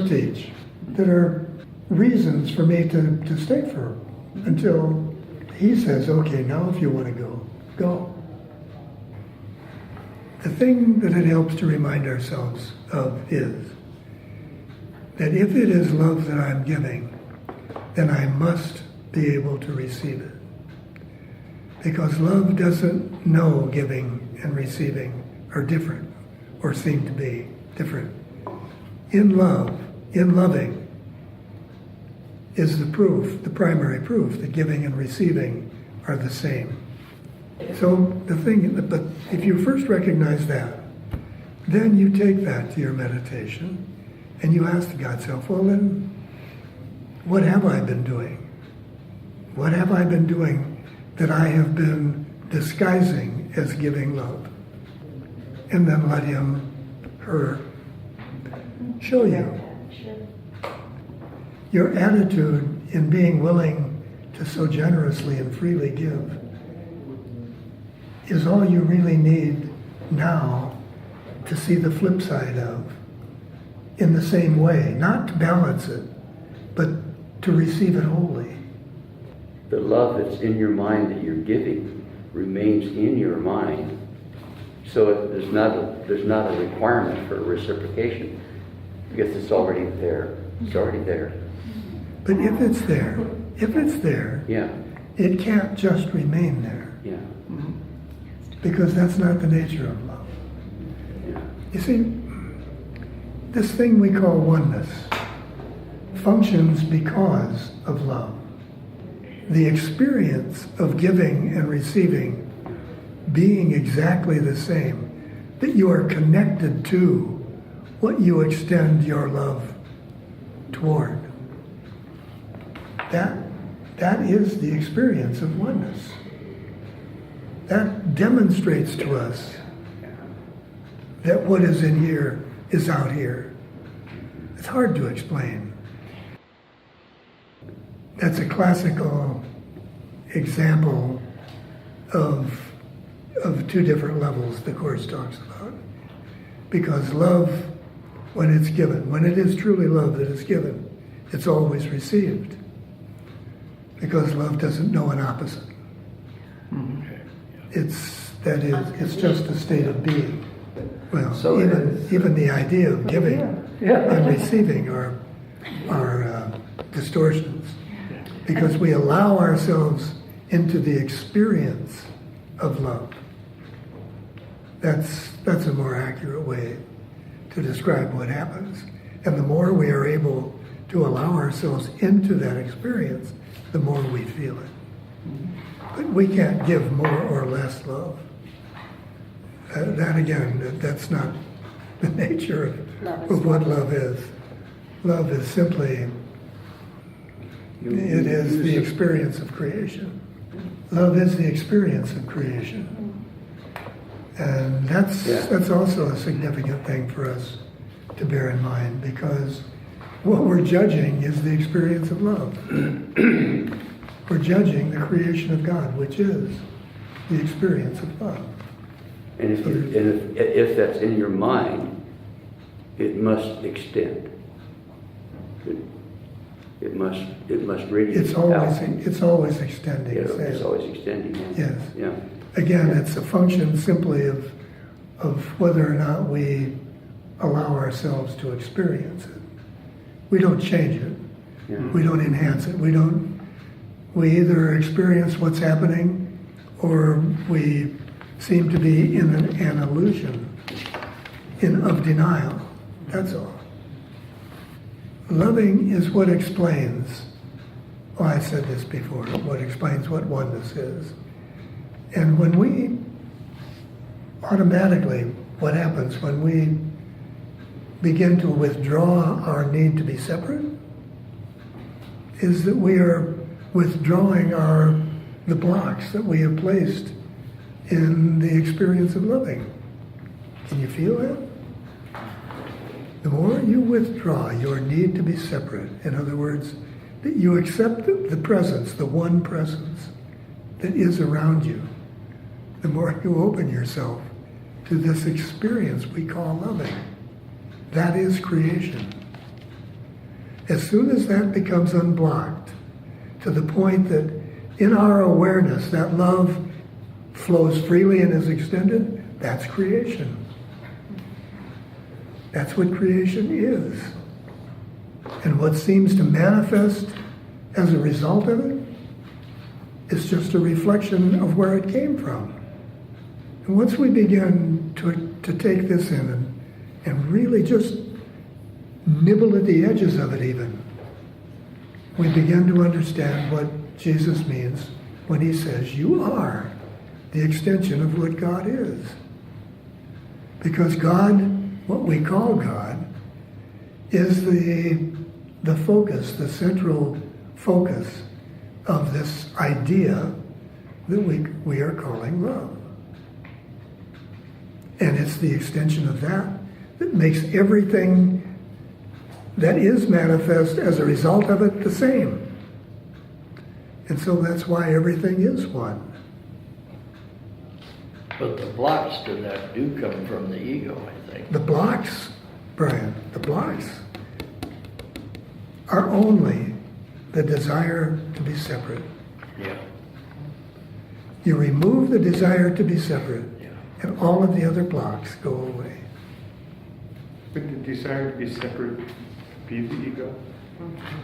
teach, that are reasons for me to stay for until he says, okay, now if you want to go, go. The thing that it helps to remind ourselves of is that if it is love that I'm giving, then I must be able to receive it. Because love doesn't know giving and receiving are different, or seem to be different. In love, in loving, is the proof, the primary proof, that giving and receiving are the same. So but if you first recognize that, then you take that to your meditation and you ask the God self, well then, what have I been doing? What have I been doing that I have been disguising as giving love? And then let him, her, show you. Your attitude in being willing to so generously and freely give is all you really need now to see the flip side of in the same way, not to balance it, but to receive it wholly. The love that's in your mind that you're giving remains in your mind. So there's not a requirement for reciprocation because it's already there. It's already there. But if it's there, Yeah. it can't just remain there, Yeah. because that's not the nature of love. Yeah. You see, this thing we call oneness functions because of love. The experience of giving and receiving being exactly the same, that you are connected to what you extend your love toward. That is the experience of oneness. That demonstrates to us that what is in here is out here. It's hard to explain. That's a classical example of two different levels the Course talks about. Because love, when it's given, when it is truly love that is given, it's always received. Because love doesn't know an opposite. It's just a state of being. Well, So even the idea of giving and receiving are distortions. Because we allow ourselves into the experience of love. That's a more accurate way to describe what happens. And the more we are able to allow ourselves into that experience, the more we feel it. But we can't give more or less love. That again, that's not the nature of what love is. Love is simply, it is the experience of creation. Love is the experience of creation. And that's also a significant thing for us to bear in mind, because what we're judging is the experience of love. We're judging the creation of God, which is the experience of love. And if that's in your mind, it must extend. It must radiate. It's always extending. It's always extending. Yes. Yeah. Again, it's a function simply of whether or not we allow ourselves to experience it. We don't change it. Yeah. We don't enhance it. We either experience what's happening or we seem to be in an illusion of denial. That's all. Loving is what explains, I said this before, what explains what oneness is. And when we automatically, what happens when we begin to withdraw our need to be separate is that we are withdrawing the blocks that we have placed in the experience of loving. Can you feel that? The more you withdraw your need to be separate, in other words, that you accept the presence, the one presence that is around you, the more you open yourself to this experience we call loving. That is creation. As soon as that becomes unblocked, to the point that in our awareness that love flows freely and is extended, that's creation. That's what creation is. And what seems to manifest as a result of it is just a reflection of where it came from. And once we begin to take this in and really just nibble at the edges of it even, we begin to understand what Jesus means when he says, you are the extension of what God is. Because God, what we call God, is the focus, the central focus of this idea that we are calling love. And it's the extension of that makes everything that is manifest as a result of it the same. And so that's why everything is one. But the blocks to that do come from the ego, I think. The blocks, Brian, the blocks are only the desire to be separate. Yeah. You remove the desire to be separate, Yeah. and all of the other blocks go away. Would the desire to be separate be the ego?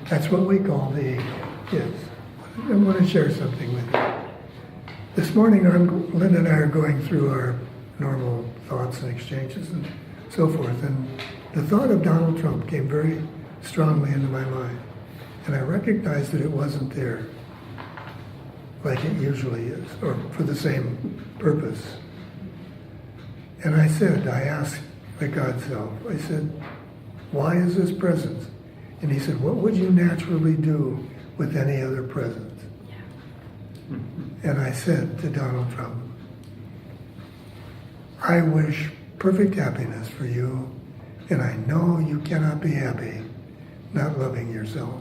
That's what we call the ego. Yes. I want to share something with you. This morning, Linda and I are going through our normal thoughts and exchanges and so forth, and the thought of Donald Trump came very strongly into my mind, and I recognized that it wasn't there like it usually is, or for the same purpose. And I asked the God self, I said, why is this presence? And he said, what would you naturally do with any other presence? And I said to Donald Trump, I wish perfect happiness for you, and I know you cannot be happy not loving yourself.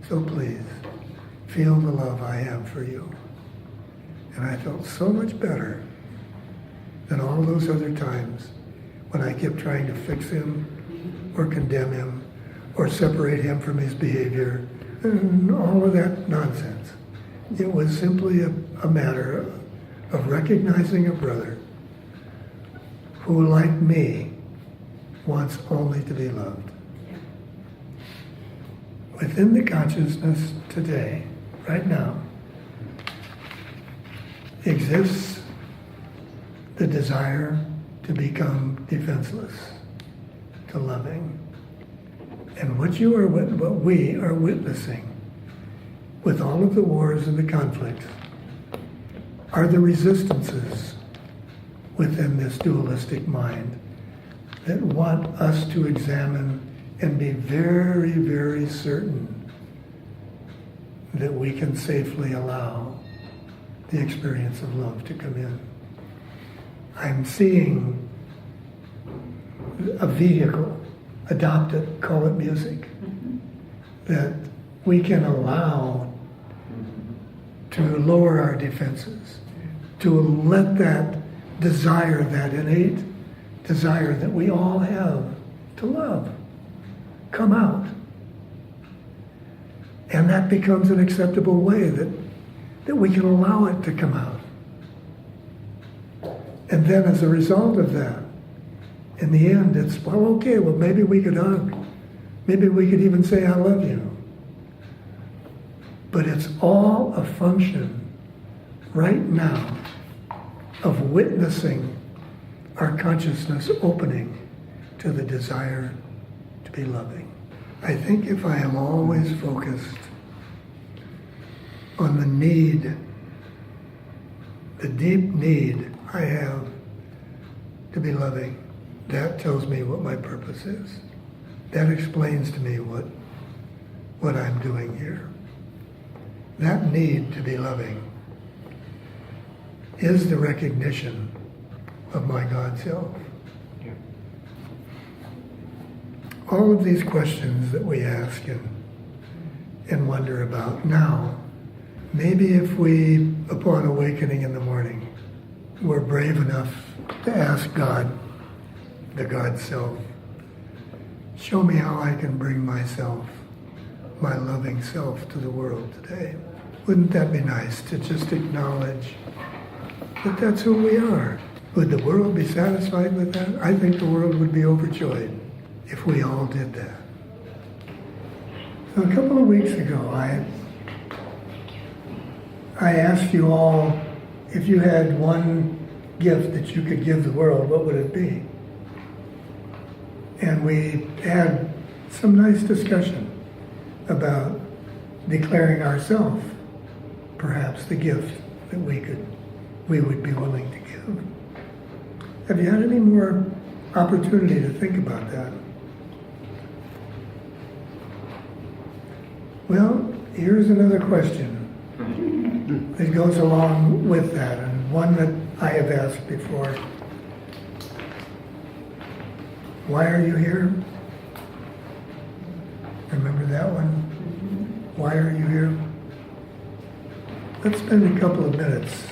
So please, feel the love I have for you. And I felt so much better than all those other times when I kept trying to fix him or condemn him or separate him from his behavior and all of that nonsense. It was simply a matter of recognizing a brother who, like me, wants only to be loved. Within the consciousness today, right now, exists the desire to become defenseless, to loving. And what we are witnessing with all of the wars and the conflicts are the resistances within this dualistic mind that want us to examine and be very, very certain that we can safely allow the experience of love to come in. I'm seeing a vehicle, adopt it, call it music, that we can allow to lower our defenses, to let that desire, that innate desire that we all have to love, come out. And that becomes an acceptable way that we can allow it to come out. And then as a result of that, in the end, it's, well, okay, well, maybe we could hug. Maybe we could even say, I love you. But it's all a function right now of witnessing our consciousness opening to the desire to be loving. I think if I am always focused on the need, the deep need I have to be loving, that tells me what my purpose is. That explains to me what I'm doing here. That need to be loving is the recognition of my God self. All of these questions that we ask and wonder about now, maybe if we, upon awakening in the morning, were brave enough to ask God, the God self, show me how I can bring myself, my loving self, to the world today. Wouldn't that be nice to just acknowledge that that's who we are? Would the world be satisfied with that? I think the world would be overjoyed if we all did that. So a couple of weeks ago, I asked you all, if you had one gift that you could give the world, what would it be? And we had some nice discussion about declaring ourselves perhaps the gift that we would be willing to give. Have you had any more opportunity to think about that? Well, here's another question that goes along with that, and one that I have asked before. Why are you here? Remember that one? Why are you here? Let's spend a couple of minutes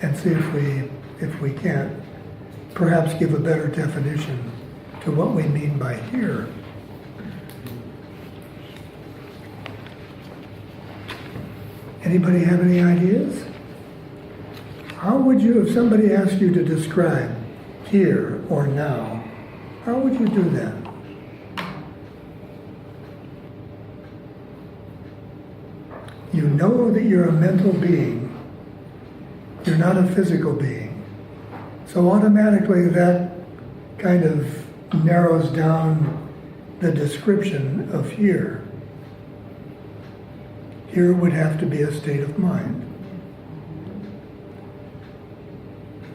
and see if we can't perhaps give a better definition to what we mean by here. Anybody have any ideas? How would you, if somebody asked you to describe here or now, how would you do that? You know that you're a mental being. You're not a physical being. So automatically that kind of narrows down the description of here. Here would have to be a state of mind.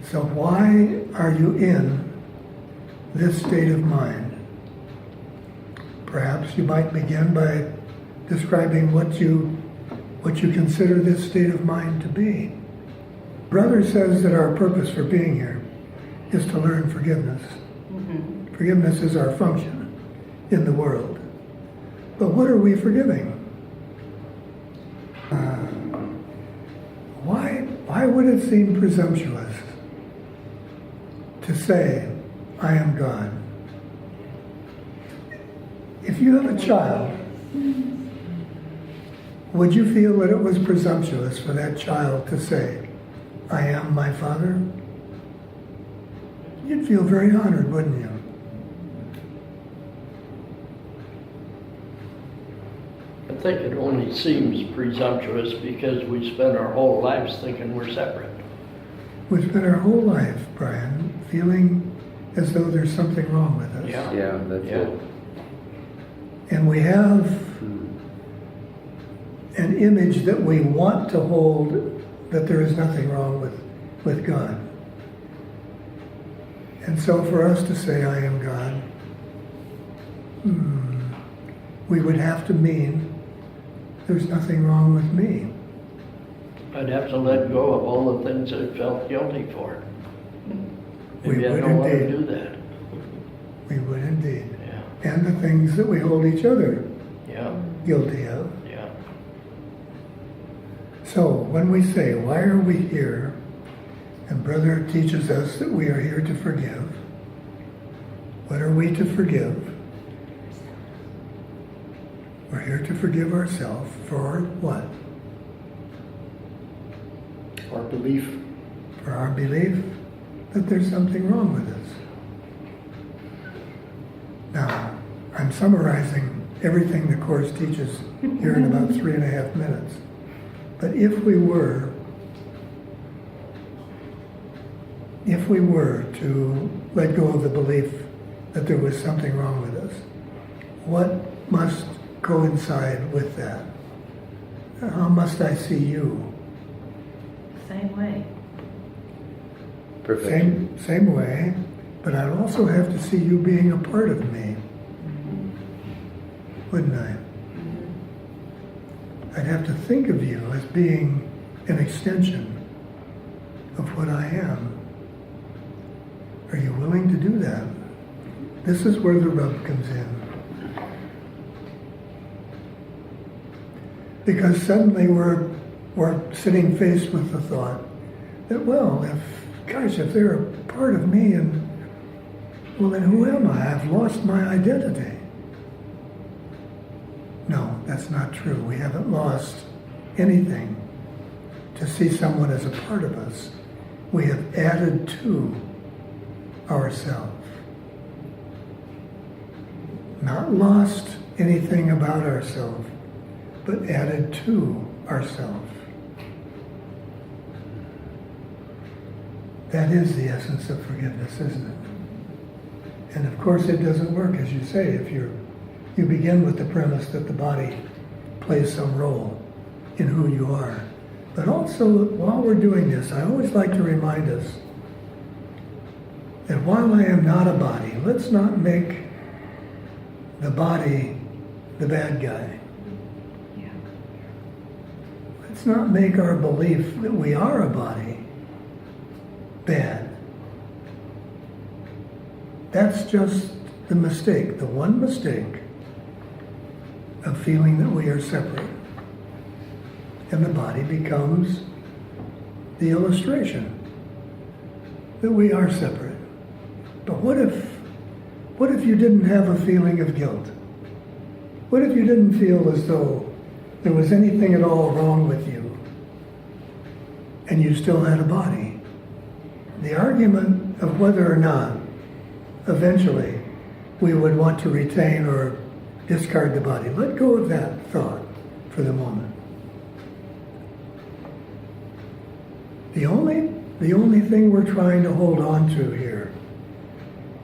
So why are you in this state of mind? Perhaps you might begin by describing what you consider this state of mind to be. Brother says that our purpose for being here is to learn forgiveness. Mm-hmm. Forgiveness is our function in the world. But what are we forgiving? Why would it seem presumptuous to say, I am God? If you have a child, would you feel that it was presumptuous for that child to say, I am my father? You'd feel very honored, wouldn't you? I think it only seems presumptuous because we spend our whole lives thinking we're separate. We spend our whole life, Brian, feeling as though there's something wrong with us. Yeah, that's it. And we have an image that we want to hold that there is nothing wrong with God. And so for us to say, I am God, we would have to mean there's nothing wrong with me. I'd have to let go of all the things I felt guilty for. Maybe I would don't want to indeed. do that. We would indeed. Yeah. And the things that we hold each other Yeah. guilty of. Yeah. So when we say, why are we here? And brother teaches us that we are here to forgive. What are we to forgive? We're here to forgive ourselves for what? Our belief. For our belief that there's something wrong with us. Now, I'm summarizing everything the Course teaches here in about 3.5 minutes. But if we were to let go of the belief that there was something wrong with us, what must coincide with that? How must I see you? Same way. Perfection. Same way, but I'd also have to see you being a part of me, wouldn't I? I'd have to think of you as being an extension of what I am. Are you willing to do that? This is where the rub comes in. Because suddenly we're sitting faced with the thought that, well, if they're a part of me, well, then who am I? I've lost my identity. No, that's not true. We haven't lost anything to see someone as a part of us. We have added to ourselves. Not lost anything about ourselves, but added to ourselves. That is the essence of forgiveness, isn't it? And of course it doesn't work, as you say, if you begin with the premise that the body plays some role in who you are. But also, while we're doing this, I always like to remind us that while I am not a body, let's not make the body the bad guy. Let's not make our belief that we are a body bad. That's just the mistake, the one mistake of feeling that we are separate. And the body becomes the illustration that we are separate. But what if you didn't have a feeling of guilt? What if you didn't feel as though there was anything at all wrong with you and you still had a body? The argument of whether or not eventually we would want to retain or discard the body, let go of that thought for the moment. The only thing we're trying to hold on to here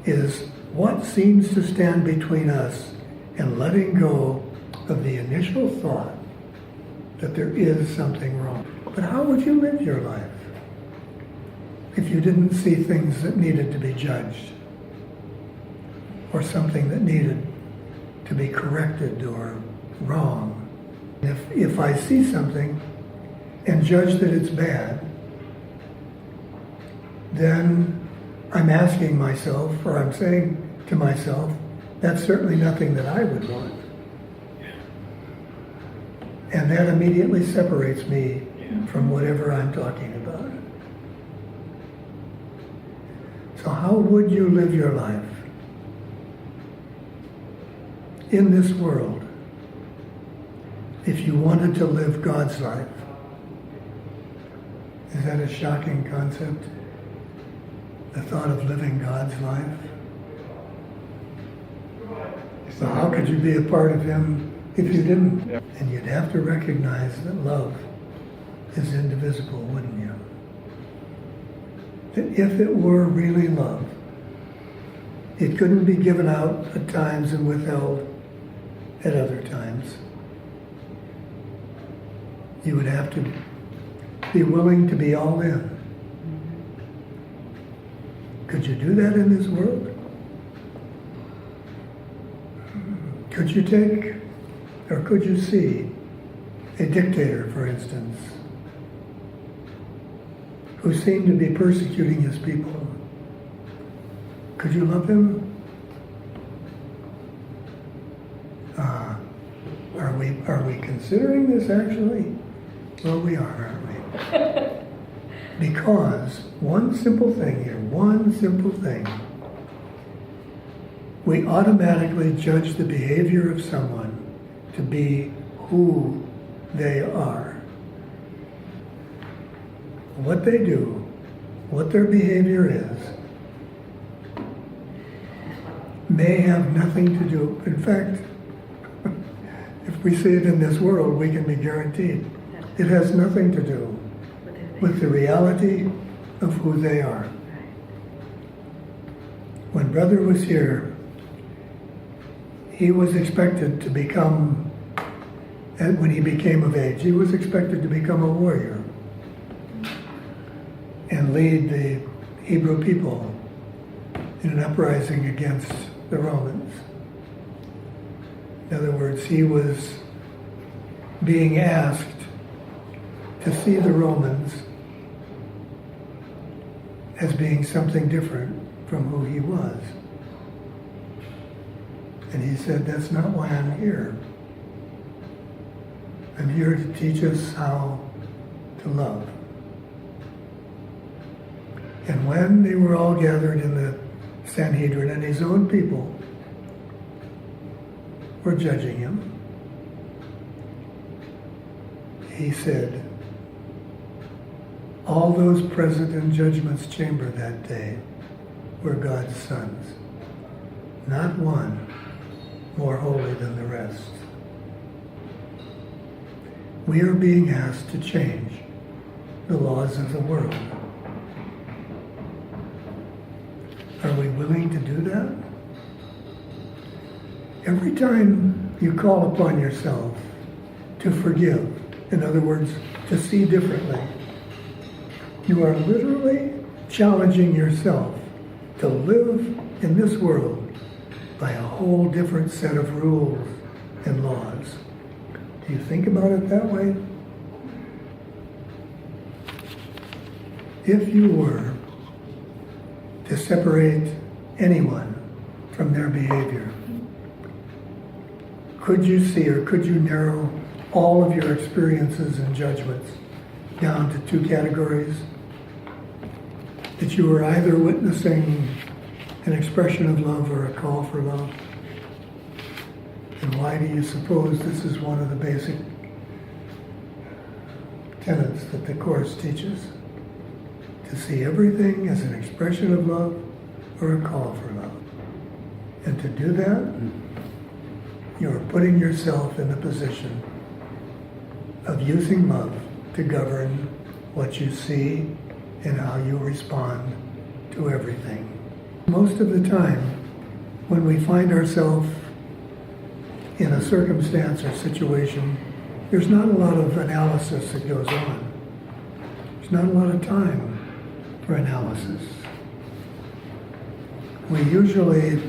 is what seems to stand between us and letting go of the initial thought that there is something wrong. But how would you live your life if you didn't see things that needed to be judged or something that needed to be corrected or wrong? If I see something and judge that it's bad, then I'm asking myself, or I'm saying to myself, that's certainly nothing that I would want. And that immediately separates me from whatever I'm talking about. So how would you live your life in this world if you wanted to live God's life? Is that a shocking concept? The thought of living God's life? So how could you be a part of Him if you didn't? And you'd have to recognize that love is indivisible, wouldn't you? That if it were really love, it couldn't be given out at times and withheld at other times. You would have to be willing to be all in. Could you do that in this world? Could you take, or could you see a dictator, for instance, who seemed to be persecuting his people? Could you love him? Are we considering this actually? Well, we are, aren't we? Because one simple thing here, one simple thing, we automatically judge the behavior of someone to be who they are. What they do, what their behavior is, may have nothing to do. In fact, if we see it in this world, we can be guaranteed it has nothing to do with the reality of who they are. When Brother was here, he was expected to become, and when he became of age, he was expected to become a warrior and lead the Hebrew people in an uprising against the Romans. In other words, he was being asked to see the Romans as being something different from who he was. And he said, that's not why I'm here. I'm here to teach us how to love. And when they were all gathered in the Sanhedrin and his own people were judging him, he said, all those present in judgment's chamber that day were God's sons, not one more holy than the rest. We are being asked to change the laws of the world. Are we willing to do that? Every time you call upon yourself to forgive, in other words, to see differently, you are literally challenging yourself to live in this world by a whole different set of rules and laws. Do you think about it that way? If you were to separate anyone from their behavior, could you see or could you narrow all of your experiences and judgments down to two categories? That you were either witnessing an expression of love or a call for love? And why do you suppose this is one of the basic tenets that the Course teaches? To see everything as an expression of love or a call for love. And to do that, you're putting yourself in the position of using love to govern what you see and how you respond to everything. Most of the time, when we find ourselves in a circumstance or situation, there's not a lot of analysis that goes on. There's not a lot of time for analysis. We usually,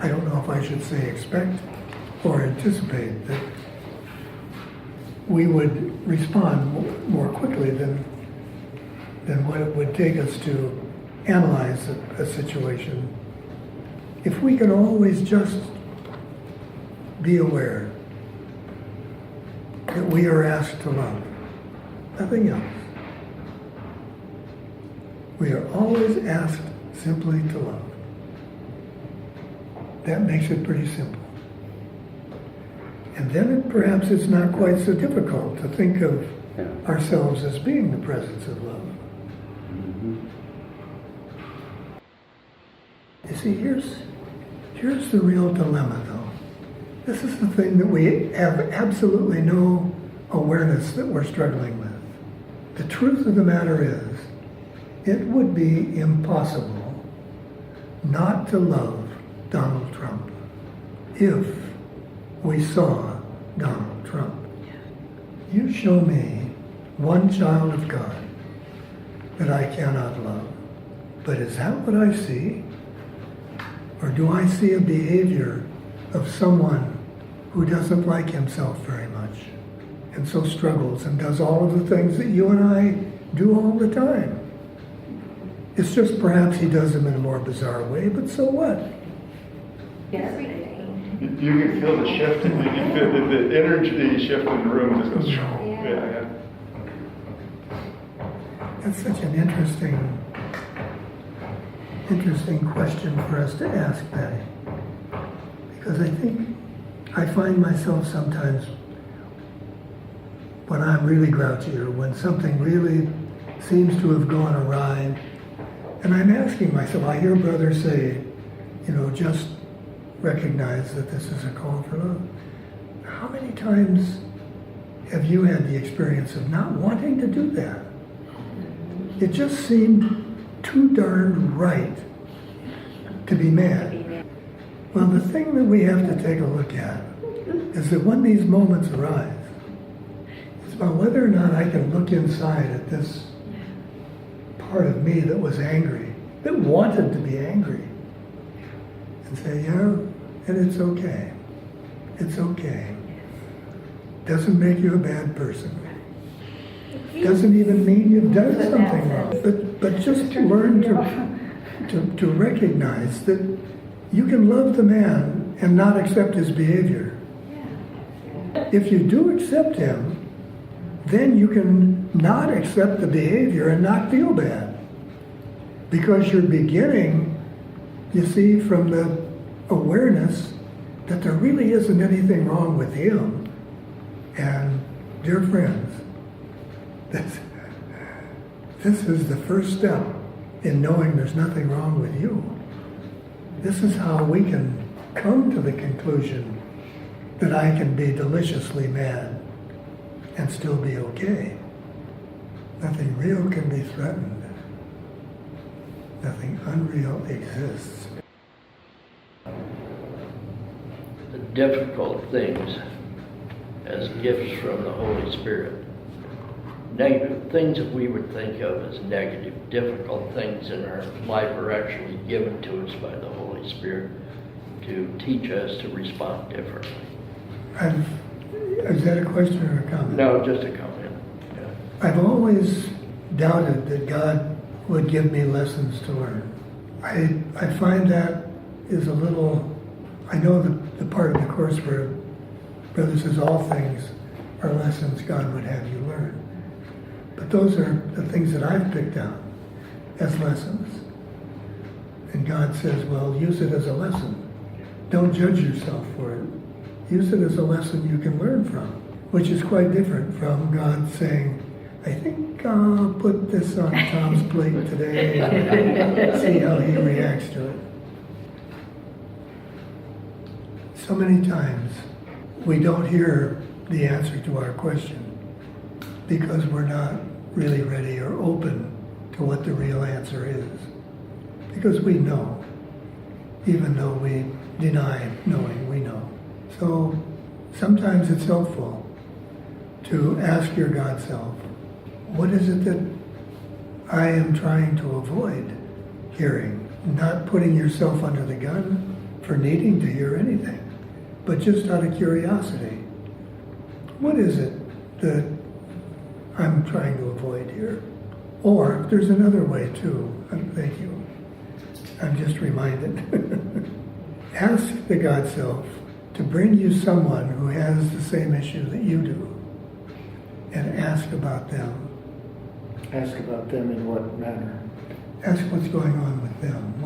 I don't know if I should say expect or anticipate, that we would respond more quickly than what it would take us to analyze a situation. If we could always just be aware that we are asked to love, nothing else. We are always asked simply to love. That makes it pretty simple. And then perhaps it's not quite so difficult to think of ourselves as being the presence of love. You see, here's the real dilemma, though. This is the thing that we have absolutely no awareness that we're struggling with. The truth of the matter is, it would be impossible not to love Donald Trump if we saw Donald Trump. You show me one child of God that I cannot love. But is that what I see? Or do I see a behavior of someone who doesn't like himself very much and so struggles and does all of the things that you and I do all the time? It's just perhaps he does them in a more bizarre way, but so what? Everything. You can feel the shift, you can feel the energy shift in the room just goes, yeah. That's such an interesting question for us to ask, Patty. Because I think I find myself sometimes when I'm really grouchy or when something really seems to have gone awry, and I'm asking myself, I hear Brother say, just recognize that this is a call for love. How many times have you had the experience of not wanting to do that? It just seemed too darn right to be mad. Well, the thing that we have to take a look at is that when these moments arise, it's about whether or not I can look inside at this part of me that was angry, that wanted to be angry, and say, yeah, and it's okay. It's okay. Doesn't make you a bad person. Doesn't even mean you've done something wrong. But just learn to recognize that you can love the man and not accept his behavior. If you do accept him, then you can not accept the behavior and not feel bad. Because you're beginning, you see, from the awareness that there really isn't anything wrong with him. And dear friends, this is the first step in knowing there's nothing wrong with you. This is how we can come to the conclusion that I can be deliciously mad and still be okay. Nothing real can be threatened. Nothing unreal exists. The difficult things as gifts from the Holy Spirit. Negative things that we would think of as negative, difficult things in our life are actually given to us by the Holy Spirit to teach us to respond differently. Is that a question or a comment? No, just a comment. Yeah. I've always doubted that God would give me lessons to learn. I find that is a little, I know the part of the course where Brother says all things are lessons God would have you learn. But those are the things that I've picked out as lessons. And God says, well, use it as a lesson. Don't judge yourself for it. Use it as a lesson you can learn from, which is quite different from God saying, I think I'll put this on Tom's plate today and see how he reacts to it. So many times we don't hear the answer to our question because we're not really ready or open to what the real answer is. Because we know, even though we deny knowing, we know. So sometimes it's helpful to ask your God self, what is it that I am trying to avoid hearing? Not putting yourself under the gun for needing to hear anything, but just out of curiosity. What is it that I'm trying to avoid here? Or there's another way too. Thank you. I'm just reminded. Ask the God self to bring you someone who has the same issue that you do, and ask about them. Ask about them in what manner? Ask what's going on with them.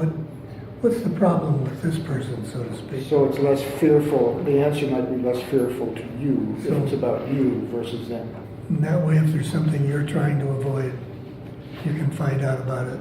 What's the problem with this person, so to speak? So it's less fearful, the answer might be less fearful to you if So- it's about you versus them. And that way, if there's something you're trying to avoid, you can find out about it